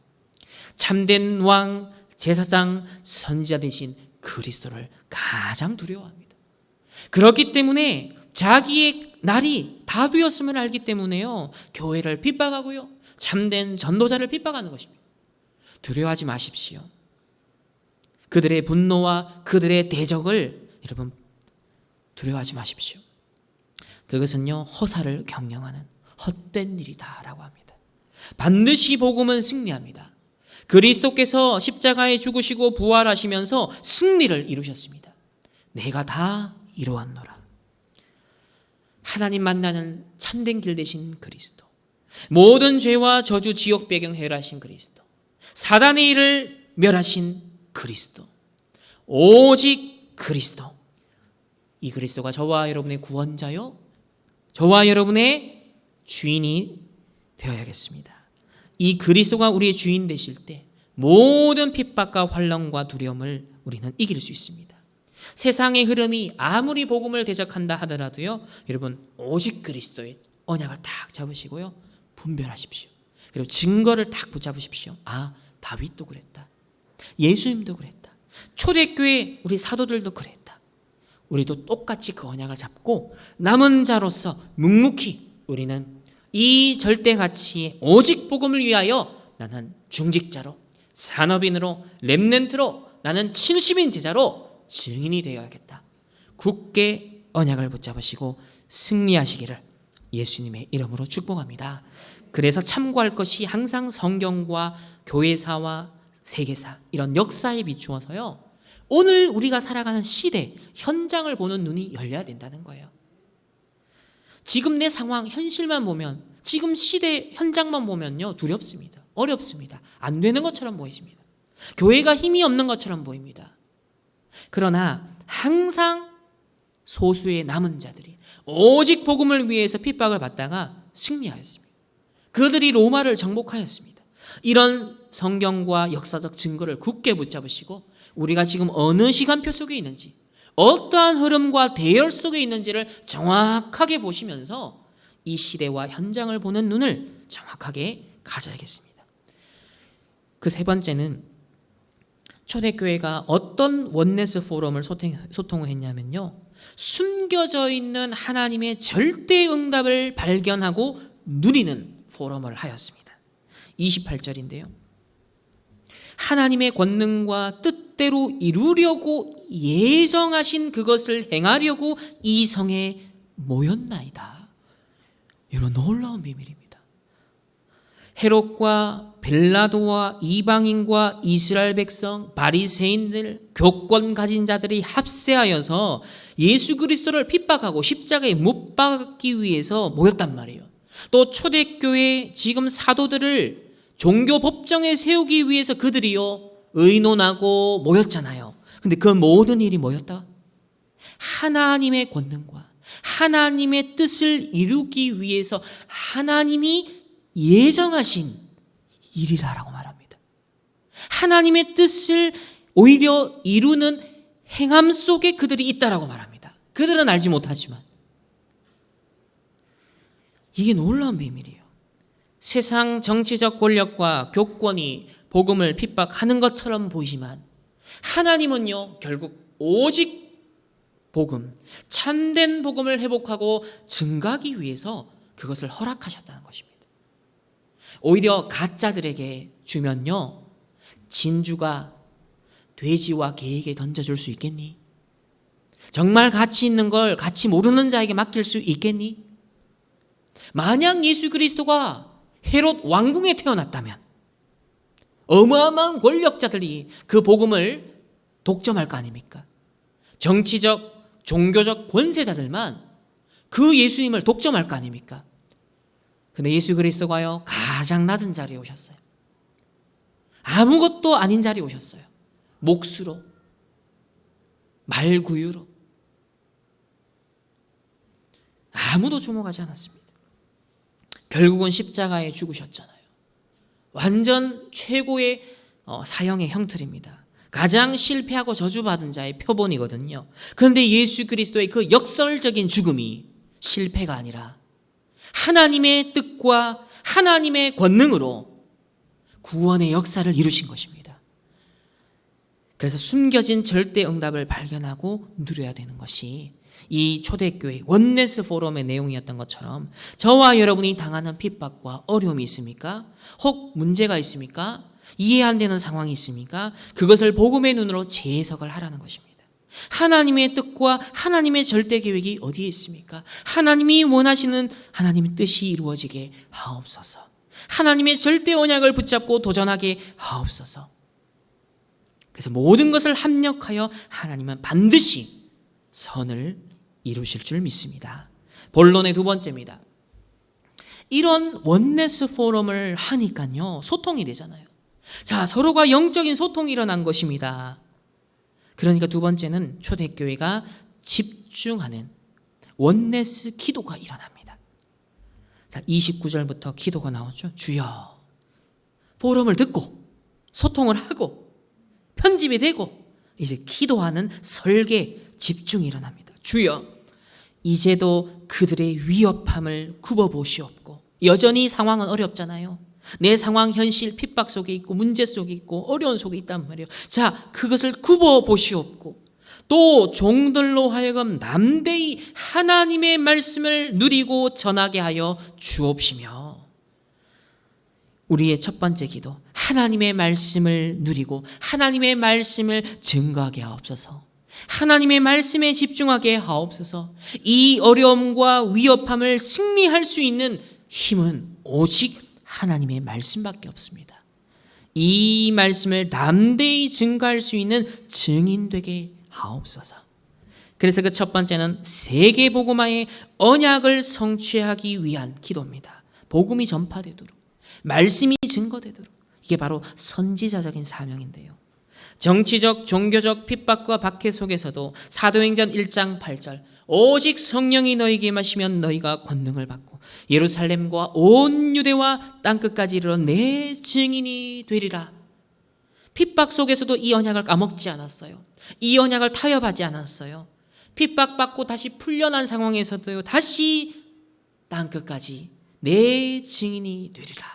참된 왕, 제사장, 선지자 되신 그리스도를 가장 두려워합니다. 그렇기 때문에 자기의 날이 다 되었음을 알기 때문에요, 교회를 핍박하고요, 참된 전도자를 핍박하는 것입니다. 두려워하지 마십시오. 그들의 분노와 그들의 대적을 여러분 두려워하지 마십시오. 그것은요, 허사를 경영하는 헛된 일이다라고 합니다. 반드시 복음은 승리합니다. 그리스도께서 십자가에 죽으시고 부활하시면서 승리를 이루셨습니다. 내가 다 이루었노라. 하나님 만나는 참된 길 되신 그리스도, 모든 죄와 저주, 지옥 배경 해결하신 그리스도, 사단의 일을 멸하신 그리스도, 오직 그리스도. 이 그리스도가 저와 여러분의 구원자요, 저와 여러분의 주인이 되어야겠습니다. 이 그리스도가 우리의 주인 되실 때 모든 핍박과 환난과 두려움을 우리는 이길 수 있습니다. 세상의 흐름이 아무리 복음을 대적한다 하더라도요, 여러분, 오직 그리스도의 언약을 딱 잡으시고요. 분별하십시오. 그리고 증거를 딱 붙잡으십시오. 아, 다윗도 그랬다. 예수님도 그랬다. 초대교회 우리 사도들도 그랬다. 우리도 똑같이 그 언약을 잡고 남은 자로서 묵묵히 우리는 이 절대 가치에 오직 복음을 위하여 나는 중직자로, 산업인으로, 렘넌트로, 나는 70인 제자로 증인이 되어야겠다. 굳게 언약을 붙잡으시고 승리하시기를 예수님의 이름으로 축복합니다. 그래서 참고할 것이 항상 성경과 교회사와 세계사 이런 역사에 비추어서요, 오늘 우리가 살아가는 시대 현장을 보는 눈이 열려야 된다는 거예요. 지금 내 상황 현실만 보면, 지금 시대 현장만 보면요 두렵습니다. 어렵습니다. 안 되는 것처럼 보이십니다. 교회가 힘이 없는 것처럼 보입니다. 그러나 항상 소수의 남은 자들이 오직 복음을 위해서 핍박을 받다가 승리하였습니다. 그들이 로마를 정복하였습니다. 이런 성경과 역사적 증거를 굳게 붙잡으시고 우리가 지금 어느 시간표 속에 있는지, 어떠한 흐름과 대열 속에 있는지를 정확하게 보시면서 이 시대와 현장을 보는 눈을 정확하게 가져야겠습니다. 그 세 번째는 초대교회가 어떤 원네스 포럼을 소통을 했냐면요, 숨겨져 있는 하나님의 절대 응답을 발견하고 누리는 포럼을 하였습니다. 28절인데요. 하나님의 권능과 뜻대로 이루려고 예정하신 그것을 행하려고 이 성에 모였나이다. 이런 놀라운 비밀입니다. 헤롯과 벨라도와 이방인과 이스라엘 백성, 바리새인들, 교권 가진 자들이 합세하여서 예수 그리스도를 핍박하고 십자가에 못 박기 위해서 모였단 말이에요. 또 초대교회 지금 사도들을 종교 법정에 세우기 위해서 그들이요 의논하고 모였잖아요. 근데 그 모든 일이 뭐였다? 하나님의 권능과 하나님의 뜻을 이루기 위해서 하나님이 예정하신 일이라고 말합니다. 하나님의 뜻을 오히려 이루는 행함 속에 그들이 있다라고 말합니다. 그들은 알지 못하지만 이게 놀라운 비밀이에요. 세상 정치적 권력과 교권이 복음을 핍박하는 것처럼 보이지만 하나님은요 결국 오직 복음, 참된 복음을 회복하고 증가하기 위해서 그것을 허락하셨다는 것입니다. 오히려 가짜들에게 주면요 진주가 돼지와 개에게 던져줄 수 있겠니? 정말 가치 있는 걸 가치 모르는 자에게 맡길 수 있겠니? 만약 예수 그리스도가 헤롯 왕궁에 태어났다면 어마어마한 권력자들이 그 복음을 독점할 거 아닙니까? 정치적, 종교적 권세자들만 그 예수님을 독점할 거 아닙니까? 근데 예수 그리스도가요 가장 낮은 자리에 오셨어요. 아무것도 아닌 자리에 오셨어요. 몫으로, 말구유로. 아무도 주목하지 않았습니다. 결국은 십자가에 죽으셨잖아요. 완전 최고의 사형의 형틀입니다. 가장 실패하고 저주받은 자의 표본이거든요. 그런데 예수 그리스도의 그 역설적인 죽음이 실패가 아니라 하나님의 뜻과 하나님의 권능으로 구원의 역사를 이루신 것입니다. 그래서 숨겨진 절대 응답을 발견하고 누려야 되는 것이 이 초대교회 원네스 포럼의 내용이었던 것처럼 저와 여러분이 당하는 핍박과 어려움이 있습니까? 혹 문제가 있습니까? 이해 안 되는 상황이 있습니까? 그것을 복음의 눈으로 재해석을 하라는 것입니다. 하나님의 뜻과 하나님의 절대 계획이 어디에 있습니까? 하나님이 원하시는 하나님의 뜻이 이루어지게 하옵소서. 하나님의 절대 언약을 붙잡고 도전하게 하옵소서. 그래서 모든 것을 합력하여 하나님은 반드시 선을 이루실 줄 믿습니다. 본론의 두 번째입니다. 이런 원네스 포럼을 하니까요 소통이 되잖아요. 자, 서로가 영적인 소통이 일어난 것입니다. 그러니까 두 번째는 초대교회가 집중하는 원네스 기도가 일어납니다. 자, 29절부터 기도가 나오죠. 주여. 포럼을 듣고 소통을 하고 편집이 되고 이제 기도하는 설계 집중이 일어납니다. 주여, 이제도 그들의 위협함을 굽어보시옵고. 여전히 상황은 어렵잖아요. 내 상황, 현실, 핍박 속에 있고 문제 속에 있고 어려운 속에 있단 말이에요. 자, 그것을 굽어보시옵고 또 종들로 하여금 남대히 하나님의 말씀을 누리고 전하게 하여 주옵시며. 우리의 첫 번째 기도, 하나님의 말씀을 누리고 하나님의 말씀을 증거하게 하옵소서. 하나님의 말씀에 집중하게 하옵소서. 이 어려움과 위협함을 승리할 수 있는 힘은 오직 하나님의 말씀밖에 없습니다. 이 말씀을 담대히 증거할 수 있는 증인 되게 하옵소서. 그래서 그 첫 번째는 세계복음화의 언약을 성취하기 위한 기도입니다. 복음이 전파되도록, 말씀이 증거되도록. 이게 바로 선지자적인 사명인데요. 정치적, 종교적 핍박과 박해 속에서도 사도행전 1장 8절 오직 성령이 너희에게 임하시면 너희가 권능을 받고 예루살렘과 온 유대와 땅끝까지 이르러 내 증인이 되리라. 핍박 속에서도 이 언약을 까먹지 않았어요. 이 언약을 타협하지 않았어요. 핍박받고 다시 풀려난 상황에서도 다시 땅끝까지 내 증인이 되리라.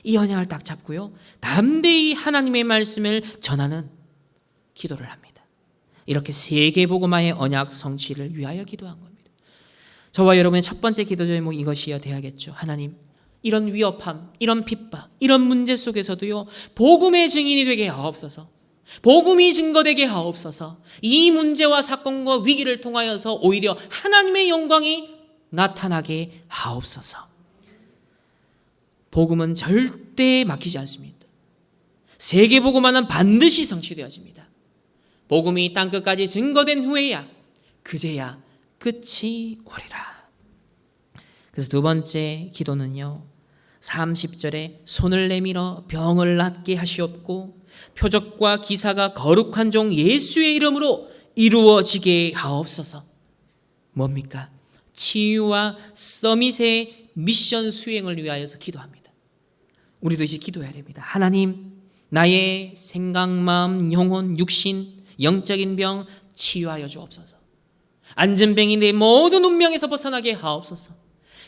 이 언약을 딱 잡고요, 담대히 하나님의 말씀을 전하는 기도를 합니다. 이렇게 세계복음화의 언약 성취를 위하여 기도한 겁니다. 저와 여러분의 첫 번째 기도 제목이 이것이어야 돼야겠죠. 하나님, 이런 위협함, 이런 핍박, 이런 문제 속에서도요, 복음의 증인이 되게 하옵소서. 복음이 증거되게 하옵소서. 이 문제와 사건과 위기를 통하여서 오히려 하나님의 영광이 나타나게 하옵소서. 복음은 절대 막히지 않습니다. 세계복음화는 반드시 성취되어집니다. 복음이 땅끝까지 증거된 후에야 그제야 끝이 오리라. 그래서 두 번째 기도는요, 30절에 손을 내밀어 병을 낫게 하시옵고 표적과 기사가 거룩한 종 예수의 이름으로 이루어지게 하옵소서. 뭡니까? 치유와 서밋의 미션 수행을 위하여서 기도합니다. 우리도 이제 기도해야 됩니다. 하나님, 나의 생각, 마음, 영혼, 육신, 영적인 병 치유하여 주옵소서. 안전병이 내 모든 운명에서 벗어나게 하옵소서.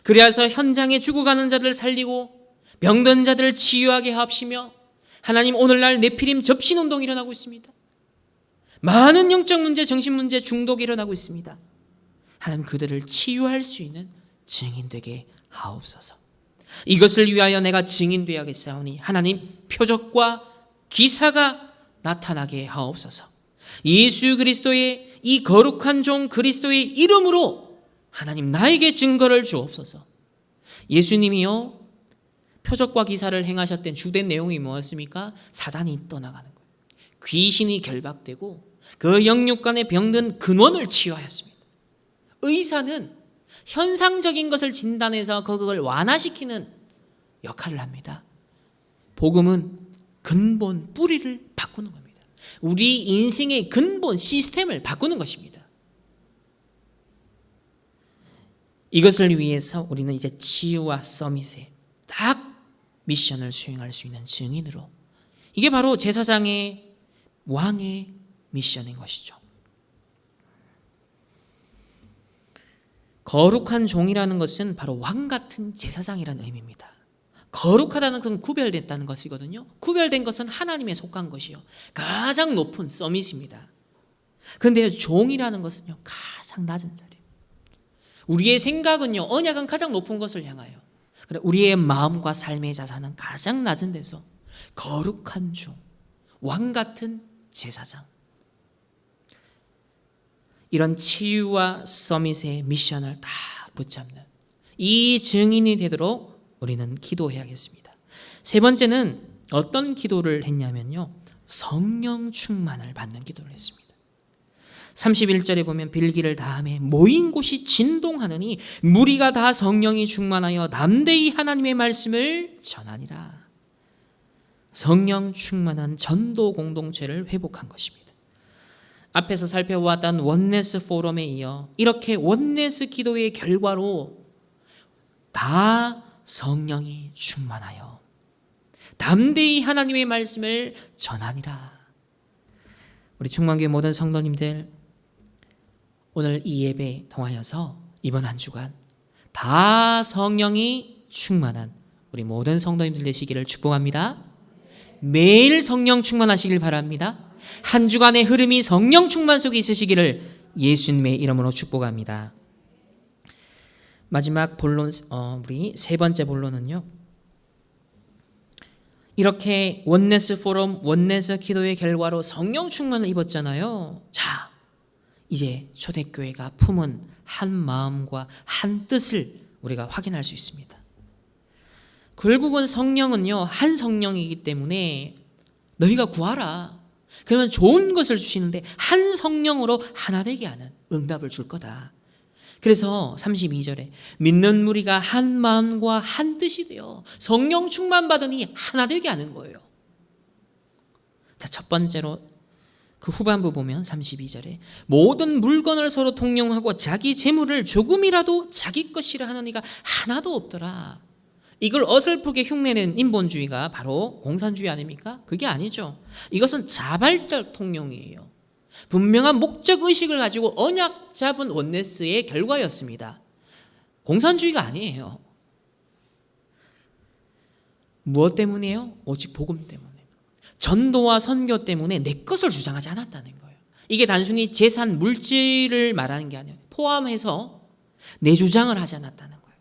그리하여서 현장에 죽어가는 자들을 살리고 병든 자들을 치유하게 하옵시며, 하나님, 오늘날 네피림 접신운동이 일어나고 있습니다. 많은 영적 문제, 정신 문제, 중독이 일어나고 있습니다. 하나님, 그들을 치유할 수 있는 증인 되게 하옵소서. 이것을 위하여 내가 증인 되어야겠사오니 하나님, 표적과 기사가 나타나게 하옵소서. 예수 그리스도의 이 거룩한 종 그리스도의 이름으로 하나님, 나에게 증거를 주옵소서. 예수님이요, 표적과 기사를 행하셨던 주된 내용이 뭐였습니까? 사단이 떠나가는 거예요. 귀신이 결박되고 그 영육간에 병든 근원을 치유하였습니다. 의사는 현상적인 것을 진단해서 그걸 완화시키는 역할을 합니다. 복음은 근본, 뿌리를 바꾸는 겁니다. 우리 인생의 근본 시스템을 바꾸는 것입니다. 이것을 위해서 우리는 이제 치유와 서밋에 딱 미션을 수행할 수 있는 증인으로, 이게 바로 제사장의 왕의 미션인 것이죠. 거룩한 종이라는 것은 바로 왕 같은 제사장이라는 의미입니다. 거룩하다는 것은 구별됐다는 것이거든요. 구별된 것은 하나님에 속한 것이요, 가장 높은 서밋입니다. 그런데 종이라는 것은요, 가장 낮은 자리예요. 우리의 생각은요, 언약은 가장 높은 것을 향하여, 우리의 마음과 삶의 자산은 가장 낮은 데서 거룩한 종, 왕 같은 제사장, 이런 치유와 서밋의 미션을 다 붙잡는 이 증인이 되도록 우리는 기도해야겠습니다. 세 번째는 어떤 기도를 했냐면요, 성령 충만을 받는 기도를 했습니다. 31절에 보면 빌기를 다하며 모인 곳이 진동하느니 무리가 다 성령이 충만하여 남대히 하나님의 말씀을 전하니라. 성령 충만한 전도 공동체를 회복한 것입니다. 앞에서 살펴보았던 원네스 포럼에 이어 이렇게 원네스 기도의 결과로 다 성령이 충만하여 담대히 하나님의 말씀을 전하니라. 우리 충만교회 모든 성도님들, 오늘 이 예배 통하여서 이번 한 주간 다 성령이 충만한 우리 모든 성도님들 되시기를 축복합니다. 매일 성령 충만하시길 바랍니다. 한 주간의 흐름이 성령 충만 속에 있으시기를 예수님의 이름으로 축복합니다. 마지막 본론, 우리 세 번째 본론은요, 이렇게 원네스 포럼, 원네스 기도의 결과로 성령 충만을 입었잖아요. 자, 이제 초대교회가 품은 한 마음과 한 뜻을 우리가 확인할 수 있습니다. 결국은 성령은요, 한 성령이기 때문에 너희가 구하라. 그러면 좋은 것을 주시는데 한 성령으로 하나 되게 하는 응답을 줄 거다. 그래서 32절에 믿는 무리가 한 마음과 한 뜻이 되어 성령 충만 받으니 하나 되게 하는 거예요. 자, 첫 번째로 그 후반부 보면 32절에 모든 물건을 서로 통용하고 자기 재물을 조금이라도 자기 것이라 하는 이가 하나도 없더라. 이걸 어설프게 흉내낸 인본주의가 바로 공산주의 아닙니까? 그게 아니죠. 이것은 자발적 통용이에요. 분명한 목적의식을 가지고 언약 잡은 원네스의 결과였습니다. 공산주의가 아니에요. 무엇 때문이에요? 오직 복음 때문에. 전도와 선교 때문에 내 것을 주장하지 않았다는 거예요. 이게 단순히 재산, 물질을 말하는 게 아니에요. 포함해서 내 주장을 하지 않았다는 거예요.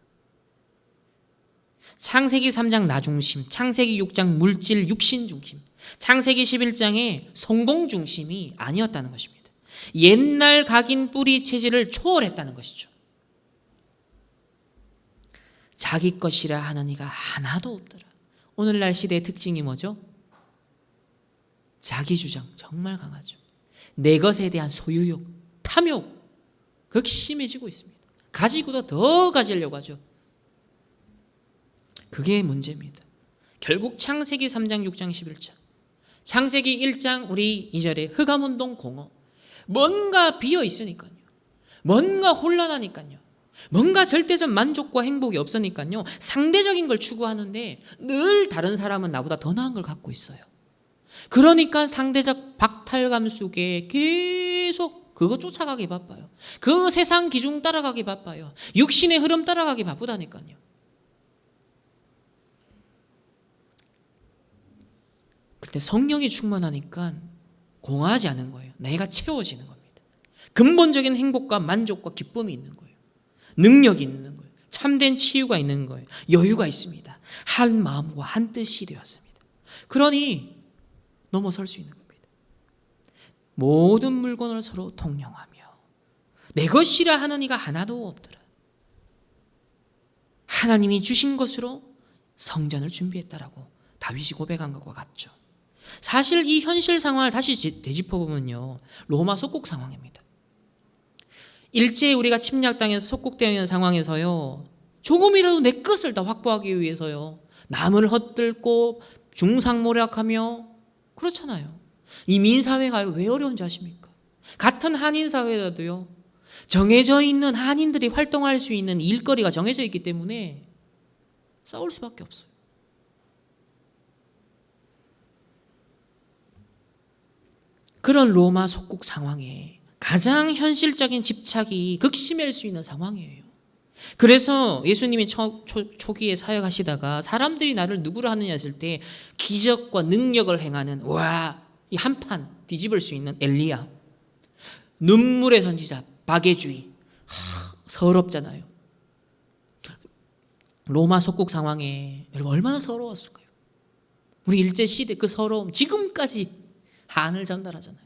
창세기 3장 나 중심, 창세기 6장 물질, 육신 중심, 창세기 11장의 성공 중심이 아니었다는 것입니다. 옛날 각인 뿌리 체질을 초월했다는 것이죠. 자기 것이라 하는 이가 하나도 없더라. 오늘날 시대의 특징이 뭐죠? 자기 주장 정말 강하죠. 내 것에 대한 소유욕, 탐욕 극심해지고 있습니다. 가지고도 더 가지려고 하죠. 그게 문제입니다. 결국 창세기 3장, 6장, 11장, 창세기 1장 우리 2절에 흑암운동 공허, 뭔가 비어 있으니까요. 뭔가 혼란하니까요. 뭔가 절대적 만족과 행복이 없으니까요. 상대적인 걸 추구하는데 늘 다른 사람은 나보다 더 나은 걸 갖고 있어요. 그러니까 상대적 박탈감 속에 계속 그거 쫓아가기 바빠요. 그 세상 기준 따라가기 바빠요. 육신의 흐름 따라가기 바쁘다니까요. 근데 성령이 충만하니까 공허하지 않은 거예요. 내가 채워지는 겁니다. 근본적인 행복과 만족과 기쁨이 있는 거예요. 능력이 있는 거예요. 참된 치유가 있는 거예요. 여유가 있습니다. 한 마음과 한 뜻이 되었습니다. 그러니 넘어설 수 있는 겁니다. 모든 물건을 서로 통용하며 내 것이라 하는 이가 하나도 없더라. 하나님이 주신 것으로 성전을 준비했다라고 다윗이 고백한 것과 같죠. 사실 이 현실 상황을 다시 되짚어보면요, 로마 속국 상황입니다. 일제히 우리가 침략당해서 속국되어 있는 상황에서요, 조금이라도 내 것을 더 확보하기 위해서요, 남을 헛들고 중상모략하며 그렇잖아요. 이 민사회가 왜 어려운지 아십니까? 같은 한인사회라도요, 정해져 있는 한인들이 활동할 수 있는 일거리가 정해져 있기 때문에 싸울 수밖에 없어요. 그런 로마 속국 상황에 가장 현실적인 집착이 극심할 수 있는 상황이에요. 그래서 예수님이 초기에 사역하시다가 사람들이 나를 누구로 하느냐 했을 때 기적과 능력을 행하는 이 한판 뒤집을 수 있는 엘리야, 눈물의 선지자 박해주의, 서럽잖아요. 로마 속국 상황에 여러분 얼마나 서러웠을까요? 우리 일제시대 그 서러움 지금까지 한을 전달하잖아요.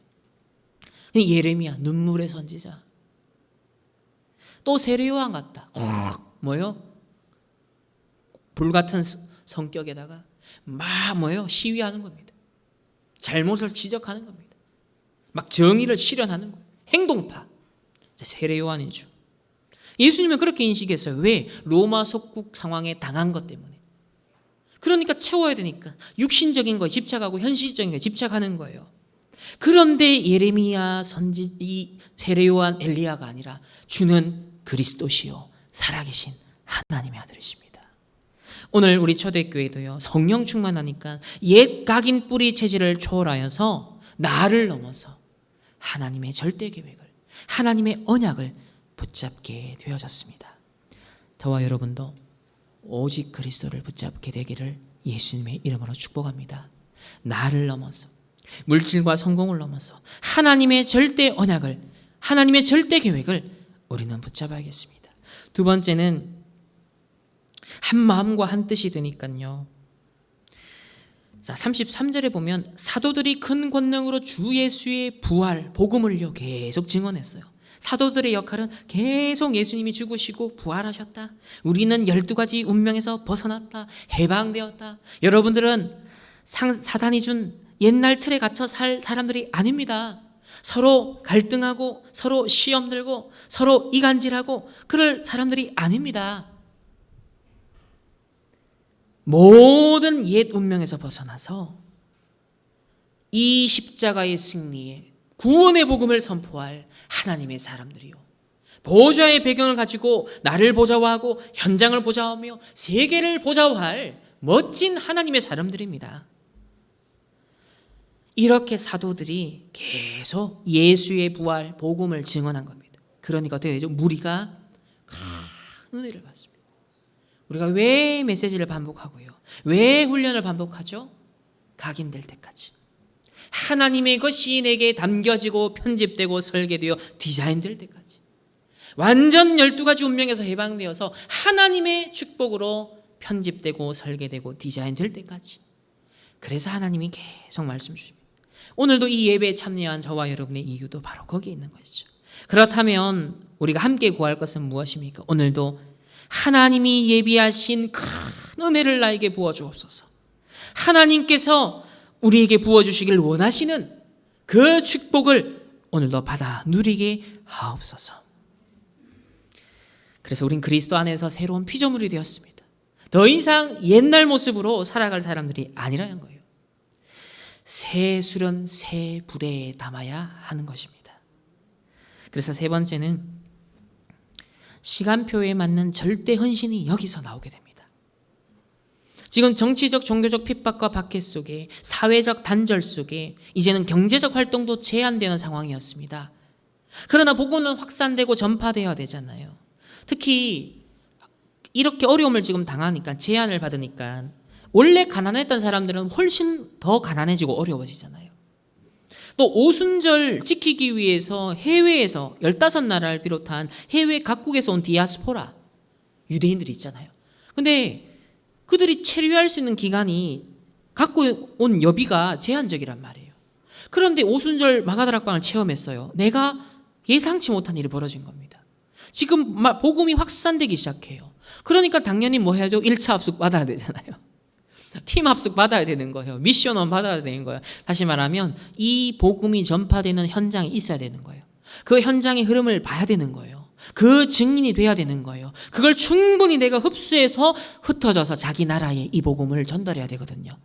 예레미야 눈물의 선지자, 또 세례요한 같다. 뭐요? 불같은 성격에다가 막 시위하는 겁니다. 잘못을 지적하는 겁니다. 막 정의를 실현하는 거예요. 행동파. 세례요한이죠. 예수님은 그렇게 인식했어요. 왜? 로마 속국 상황에 당한 것 때문에. 그러니까 채워야 되니까 육신적인 거에 집착하고 현실적인 거에 집착하는 거예요. 그런데 예레미야, 이 세례요한, 엘리야가 아니라 주는 그리스도시요 살아계신 하나님의 아들이십니다. 오늘 우리 초대교회도요, 성령 충만하니까 옛 각인 뿌리 체질을 초월하여서 나를 넘어서 하나님의 절대 계획을, 하나님의 언약을 붙잡게 되어졌습니다. 저와 여러분도 오직 그리스도를 붙잡게 되기를 예수님의 이름으로 축복합니다. 나를 넘어서, 물질과 성공을 넘어서 하나님의 절대 언약을, 하나님의 절대 계획을 우리는 붙잡아야겠습니다. 두 번째는 한 마음과 한 뜻이 되니까요. 자, 33절에 보면 사도들이 큰 권능으로 주 예수의 부활, 복음을요 계속 증언했어요. 사도들의 역할은 계속 예수님이 죽으시고 부활하셨다, 우리는 12가지 운명에서 벗어났다, 해방되었다. 여러분들은 사단이 준 옛날 틀에 갇혀 살 사람들이 아닙니다. 서로 갈등하고 서로 시험 들고 서로 이간질하고 그럴 사람들이 아닙니다. 모든 옛 운명에서 벗어나서 이 십자가의 승리에 구원의 복음을 선포할 하나님의 사람들이요, 보좌의 배경을 가지고 나를 보좌하고 현장을 보좌하며 세계를 보좌할 멋진 하나님의 사람들입니다. 이렇게 사도들이 계속 예수의 부활, 복음을 증언한 겁니다. 그러니까 어떻게 되죠? 무리가 큰 은혜를 받습니다. 우리가 왜 메시지를 반복하고요, 왜 훈련을 반복하죠? 각인될 때까지, 하나님의 것이 내게 담겨지고 편집되고 설계되어 디자인될 때까지, 완전 12가지 운명에서 해방되어서 하나님의 축복으로 편집되고 설계되고 디자인될 때까지. 그래서 하나님이 계속 말씀 주십니다. 오늘도 이 예배에 참여한 저와 여러분의 이유도 바로 거기에 있는 것이죠. 그렇다면 우리가 함께 구할 것은 무엇입니까? 오늘도 하나님이 예비하신 큰 은혜를 나에게 부어주옵소서. 하나님께서 우리에게 부어주시길 원하시는 그 축복을 오늘도 받아 누리게 하옵소서. 그래서 우린 그리스도 안에서 새로운 피조물이 되었습니다. 더 이상 옛날 모습으로 살아갈 사람들이 아니라는 거예요. 새 술은 새 부대에 담아야 하는 것입니다. 그래서 세 번째는 시간표에 맞는 절대 헌신이 여기서 나오게 됩니다. 지금 정치적, 종교적 핍박과 박해 속에, 사회적 단절 속에 이제는 경제적 활동도 제한되는 상황이었습니다. 그러나 복음은 확산되고 전파되어야 되잖아요. 특히 이렇게 어려움을 지금 당하니까, 제한을 받으니까 원래 가난했던 사람들은 훨씬 더 가난해지고 어려워지잖아요. 또 오순절 지키기 위해서 해외에서 15나라를 비롯한 해외 각국에서 온 디아스포라 유대인들이 있잖아요. 근데 그들이 체류할 수 있는 기간이 갖고 온 여비가 제한적이란 말이에요. 그런데 오순절 마가다락방을 체험했어요. 내가 예상치 못한 일이 벌어진 겁니다. 지금 복음이 확산되기 시작해요. 그러니까 당연히 뭐 해야죠? 1차 합숙 받아야 되잖아요. 팀 합숙 받아야 되는 거예요. 미션원 받아야 되는 거예요. 다시 말하면 이 복음이 전파되는 현장에 있어야 되는 거예요. 그 현장의 흐름을 봐야 되는 거예요. 그 증인이 돼야 되는 거예요. 그걸 충분히 내가 흡수해서 흩어져서 자기 나라에 이 복음을 전달해야 되거든요.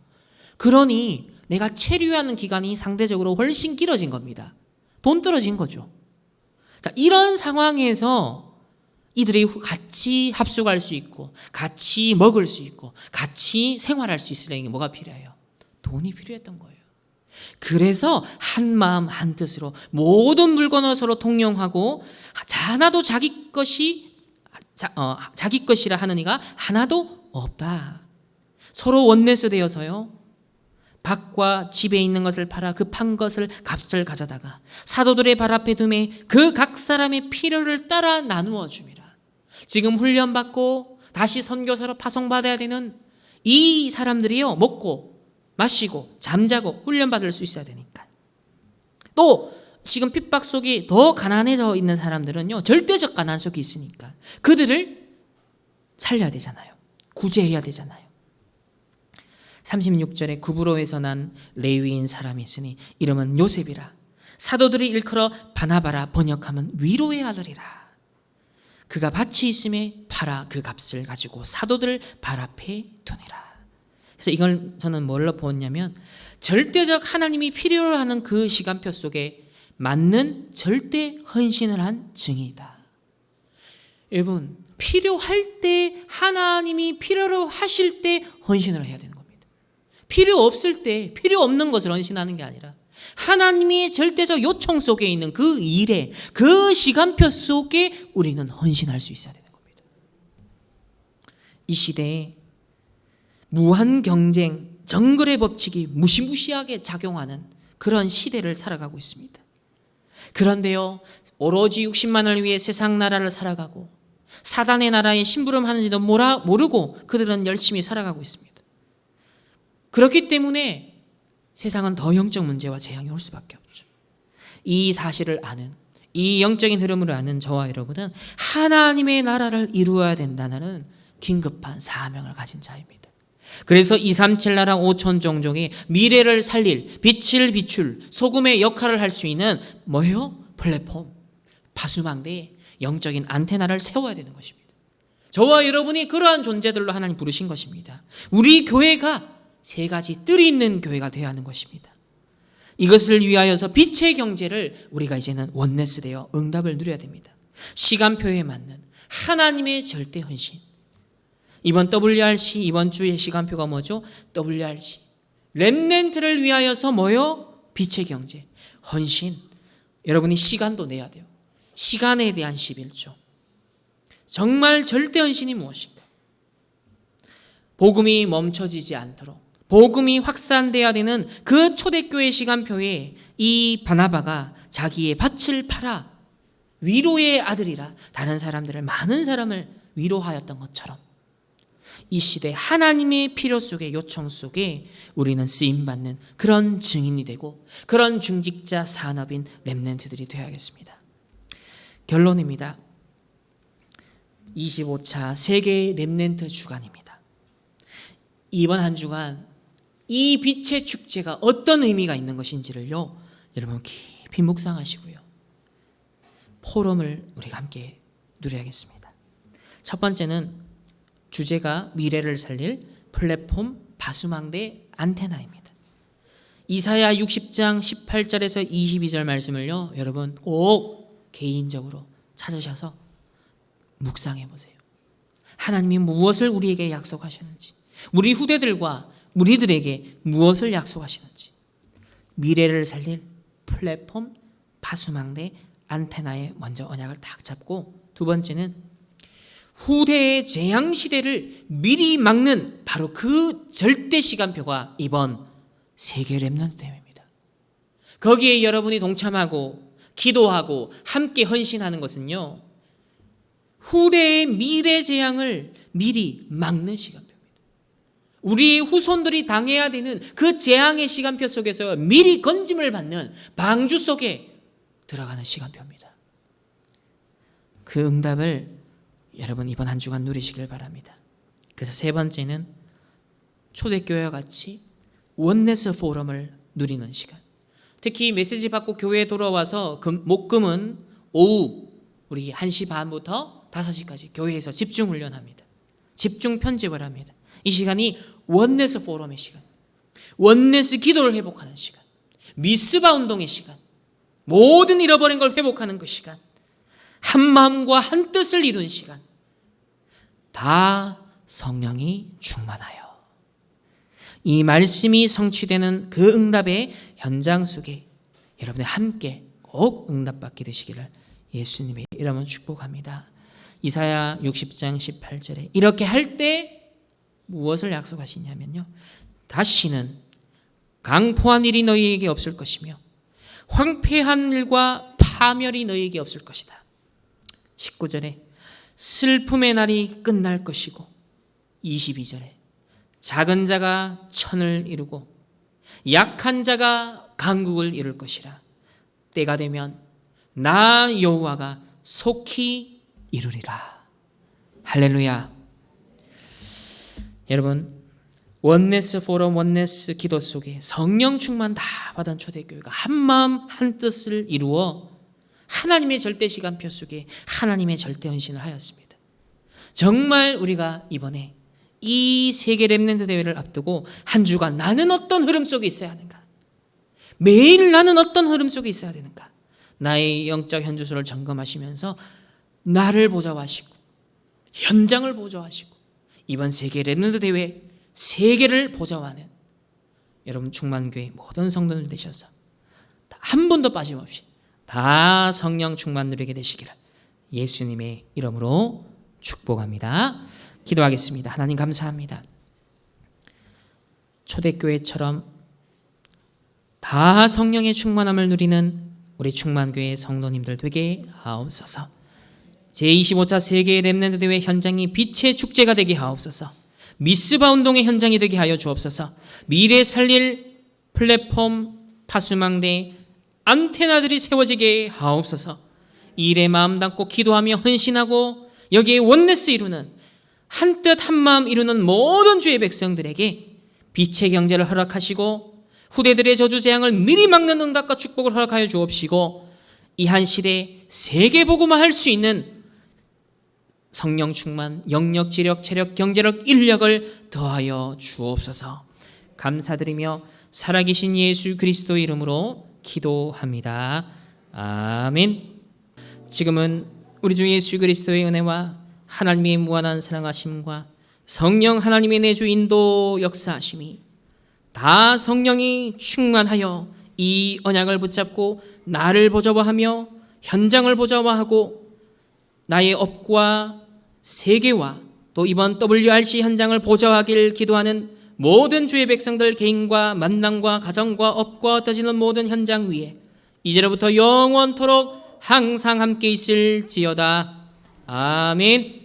그러니 내가 체류하는 기간이 상대적으로 훨씬 길어진 겁니다. 돈 떨어진 거죠. 자, 이런 상황에서 이들이 같이 합숙할 수 있고 같이 먹을 수 있고 같이 생활할 수 있으려면 뭐가 필요해요? 돈이 필요했던 거예요. 그래서 한 마음 한 뜻으로 모든 물건을 서로 통용하고 하나도 자기 것이라 하는 이가 하나도 없다. 서로 원내스 되어서요, 밭과 집에 있는 것을 팔아 그 판 것을 값을 가져다가 사도들의 발 앞에 두매 그 각 사람의 필요를 따라 나누어 줍니다. 지금 훈련받고 다시 선교사로 파송받아야 되는 이 사람들이요, 먹고 마시고 잠자고 훈련받을 수 있어야 되니까. 또 지금 핍박 속에 더 가난해져 있는 사람들은요, 절대적 가난 속에 있으니까 그들을 살려야 되잖아요. 구제해야 되잖아요. 36절에 구브로에서 난 레위인 사람이 있으니 이름은 요셉이라. 사도들이 일컬어 바나바라, 번역하면 위로의 아들이라. 그가 밭이 있음에 팔아 그 값을 가지고 사도들 발 앞에 두니라. 그래서 이걸 저는 뭘로 보았냐면, 절대적 하나님이 필요로 하는 그 시간표 속에 맞는 절대 헌신을 한 증이다. 여러분, 필요할 때, 하나님이 필요로 하실 때 헌신을 해야 되는 겁니다. 필요 없을 때, 필요 없는 것을 헌신하는 게 아니라 하나님의 절대적 요청 속에 있는 그 일에, 그 시간표 속에 우리는 헌신할 수 있어야 되는 겁니다. 이 시대에 무한 경쟁, 정글의 법칙이 무시무시하게 작용하는 그런 시대를 살아가고 있습니다. 그런데요, 오로지 60만을 위해 세상 나라를 살아가고 사단의 나라에 심부름하는지도 모르고 그들은 열심히 살아가고 있습니다. 그렇기 때문에 세상은 더 영적 문제와 재앙이 올 수밖에 없죠. 이 사실을 아는, 이 영적인 흐름을 아는 저와 여러분은 하나님의 나라를 이루어야 된다는 긴급한 사명을 가진 자입니다. 그래서 237 나라 5천 종족이 미래를 살릴, 빛을 비출, 소금의 역할을 할 수 있는 뭐예요? 플랫폼, 파수망대에 영적인 안테나를 세워야 되는 것입니다. 저와 여러분이 그러한 존재들로 하나님 부르신 것입니다. 우리 교회가 세 가지 뜰이 있는 교회가 되어야 하는 것입니다. 이것을 위하여서 빛의 경제를 우리가 이제는 원네스 되어 응답을 누려야 됩니다. 시간표에 맞는 하나님의 절대 헌신. 이번 WRC, 이번 주의 시간표가 뭐죠? WRC. 렘넌트를 위하여서 뭐요? 빛의 경제, 헌신. 여러분이 시간도 내야 돼요. 시간에 대한 11조. 정말 절대 헌신이 무엇인가? 복음이 멈춰지지 않도록, 복음이 확산돼야 되는 그 초대교회 시간표에 이 바나바가 자기의 밭을 팔아 위로의 아들이라 다른 사람들을, 많은 사람을 위로하였던 것처럼 이 시대 하나님의 필요 속에, 요청 속에 우리는 쓰임받는 그런 증인이 되고 그런 중직자 산업인 렘넌트들이 되어야겠습니다. 결론입니다. 25차 세계 렘넌트 주간입니다. 이번 한 주간 이 빛의 축제가 어떤 의미가 있는 것인지를요, 여러분 깊이 묵상하시고요, 포럼을 우리가 함께 누려야겠습니다. 첫 번째는 주제가 미래를 살릴 플랫폼 파수망대 안테나입니다. 이사야 60장 18절에서 22절 말씀을요, 여러분 꼭 개인적으로 찾으셔서 묵상해 보세요. 하나님이 무엇을 우리에게 약속하셨는지, 우리 후대들과 우리들에게 무엇을 약속하시는지, 미래를 살릴 플랫폼 파수망대 안테나에 먼저 언약을 딱 잡고, 두 번째는 후대의 재앙 시대를 미리 막는 바로 그 절대 시간표가 이번 세계 렘넌트 대회입니다. 거기에 여러분이 동참하고 기도하고 함께 헌신하는 것은요, 후대의 미래 재앙을 미리 막는 시간표입니다. 우리 후손들이 당해야 되는 그 재앙의 시간표 속에서 미리 건짐을 받는 방주 속에 들어가는 시간표입니다. 그 응답을 여러분 이번 한 주간 누리시길 바랍니다. 그래서 세 번째는 초대교회와 같이 원네스 포럼을 누리는 시간. 특히 메시지 받고 교회에 돌아와서 목금은 오후 우리 1시 반부터 5시까지 교회에서 집중 훈련합니다. 집중 편집을 합니다. 이 시간이 원네스 포럼의 시간, 원네스 기도를 회복하는 시간, 미스바 운동의 시간, 모든 잃어버린 걸 회복하는 그 시간, 한 마음과 한 뜻을 이룬 시간, 다 성령이 충만하여 이 말씀이 성취되는 그 응답의 현장 속에 여러분이 함께 꼭 응답받게 되시기를 예수님의 이름으로 축복합니다. 이사야 60장 18절에 이렇게 할 때 무엇을 약속하시냐면요, 다시는 강포한 일이 너희에게 없을 것이며 황폐한 일과 파멸이 너희에게 없을 것이다. 19절에 슬픔의 날이 끝날 것이고, 22절에 작은 자가 천을 이루고 약한 자가 강국을 이룰 것이라. 때가 되면 나 여호와가 속히 이루리라. 할렐루야. 여러분, 원네스 포럼, 원네스 기도 속에 성령 충만 다 받은 초대교회가 한 마음 한 뜻을 이루어 하나님의 절대 시간표 속에 하나님의 절대 헌신을 하였습니다. 정말 우리가 이번에 이 세계 렘넌트 대회를 앞두고 한 주간 나는 어떤 흐름 속에 있어야 하는가? 매일 나는 어떤 흐름 속에 있어야 되는가? 나의 영적 현주소를 점검하시면서 나를 보좌하시고 현장을 보좌하시고 이번 세계 렘넌트 대회 세계를 보좌하는 여러분 충만교회 모든 성도들 되셔서 한 번도 빠짐없이 다 성령 충만 누리게 되시기를 예수님의 이름으로 축복합니다. 기도하겠습니다. 하나님 감사합니다. 초대교회처럼 다 성령의 충만함을 누리는 우리 충만교회 성도님들 되게 하옵소서. 제25차 세계 렘넌트 대회 현장이 빛의 축제가 되게 하옵소서. 미스바 운동의 현장이 되게 하여 주옵소서. 미래 살릴 플랫폼 파수망대 안테나들이 세워지게 하옵소서. 이 일에 마음 담고 기도하며 헌신하고 여기에 원네스 이루는 한뜻 한마음 이루는 모든 주의 백성들에게 빛의 경제를 허락하시고 후대들의 저주 재앙을 미리 막는 응답과 축복을 허락하여 주옵시고 이 한 시대에 세계복음화 할 수 있는 성령 충만, 영력, 지력, 체력, 경제력, 인력을 더하여 주옵소서. 감사드리며 살아계신 예수 그리스도 이름으로 기도합니다. 아멘. 지금은 우리 주 예수 그리스도의 은혜와 하나님의 무한한 사랑하심과 성령 하나님의 내주 인도 역사하심이 다 성령이 충만하여 이 언약을 붙잡고 나를 보좌화하며 현장을 보좌화하고 나의 업과 세계와 또 이번 WRC 현장을 보좌하길 기도하는 모든 주의 백성들 개인과 만남과 가정과 업과 흩어지는 모든 현장 위에 이제로부터 영원토록 항상 함께 있을지어다. 아멘.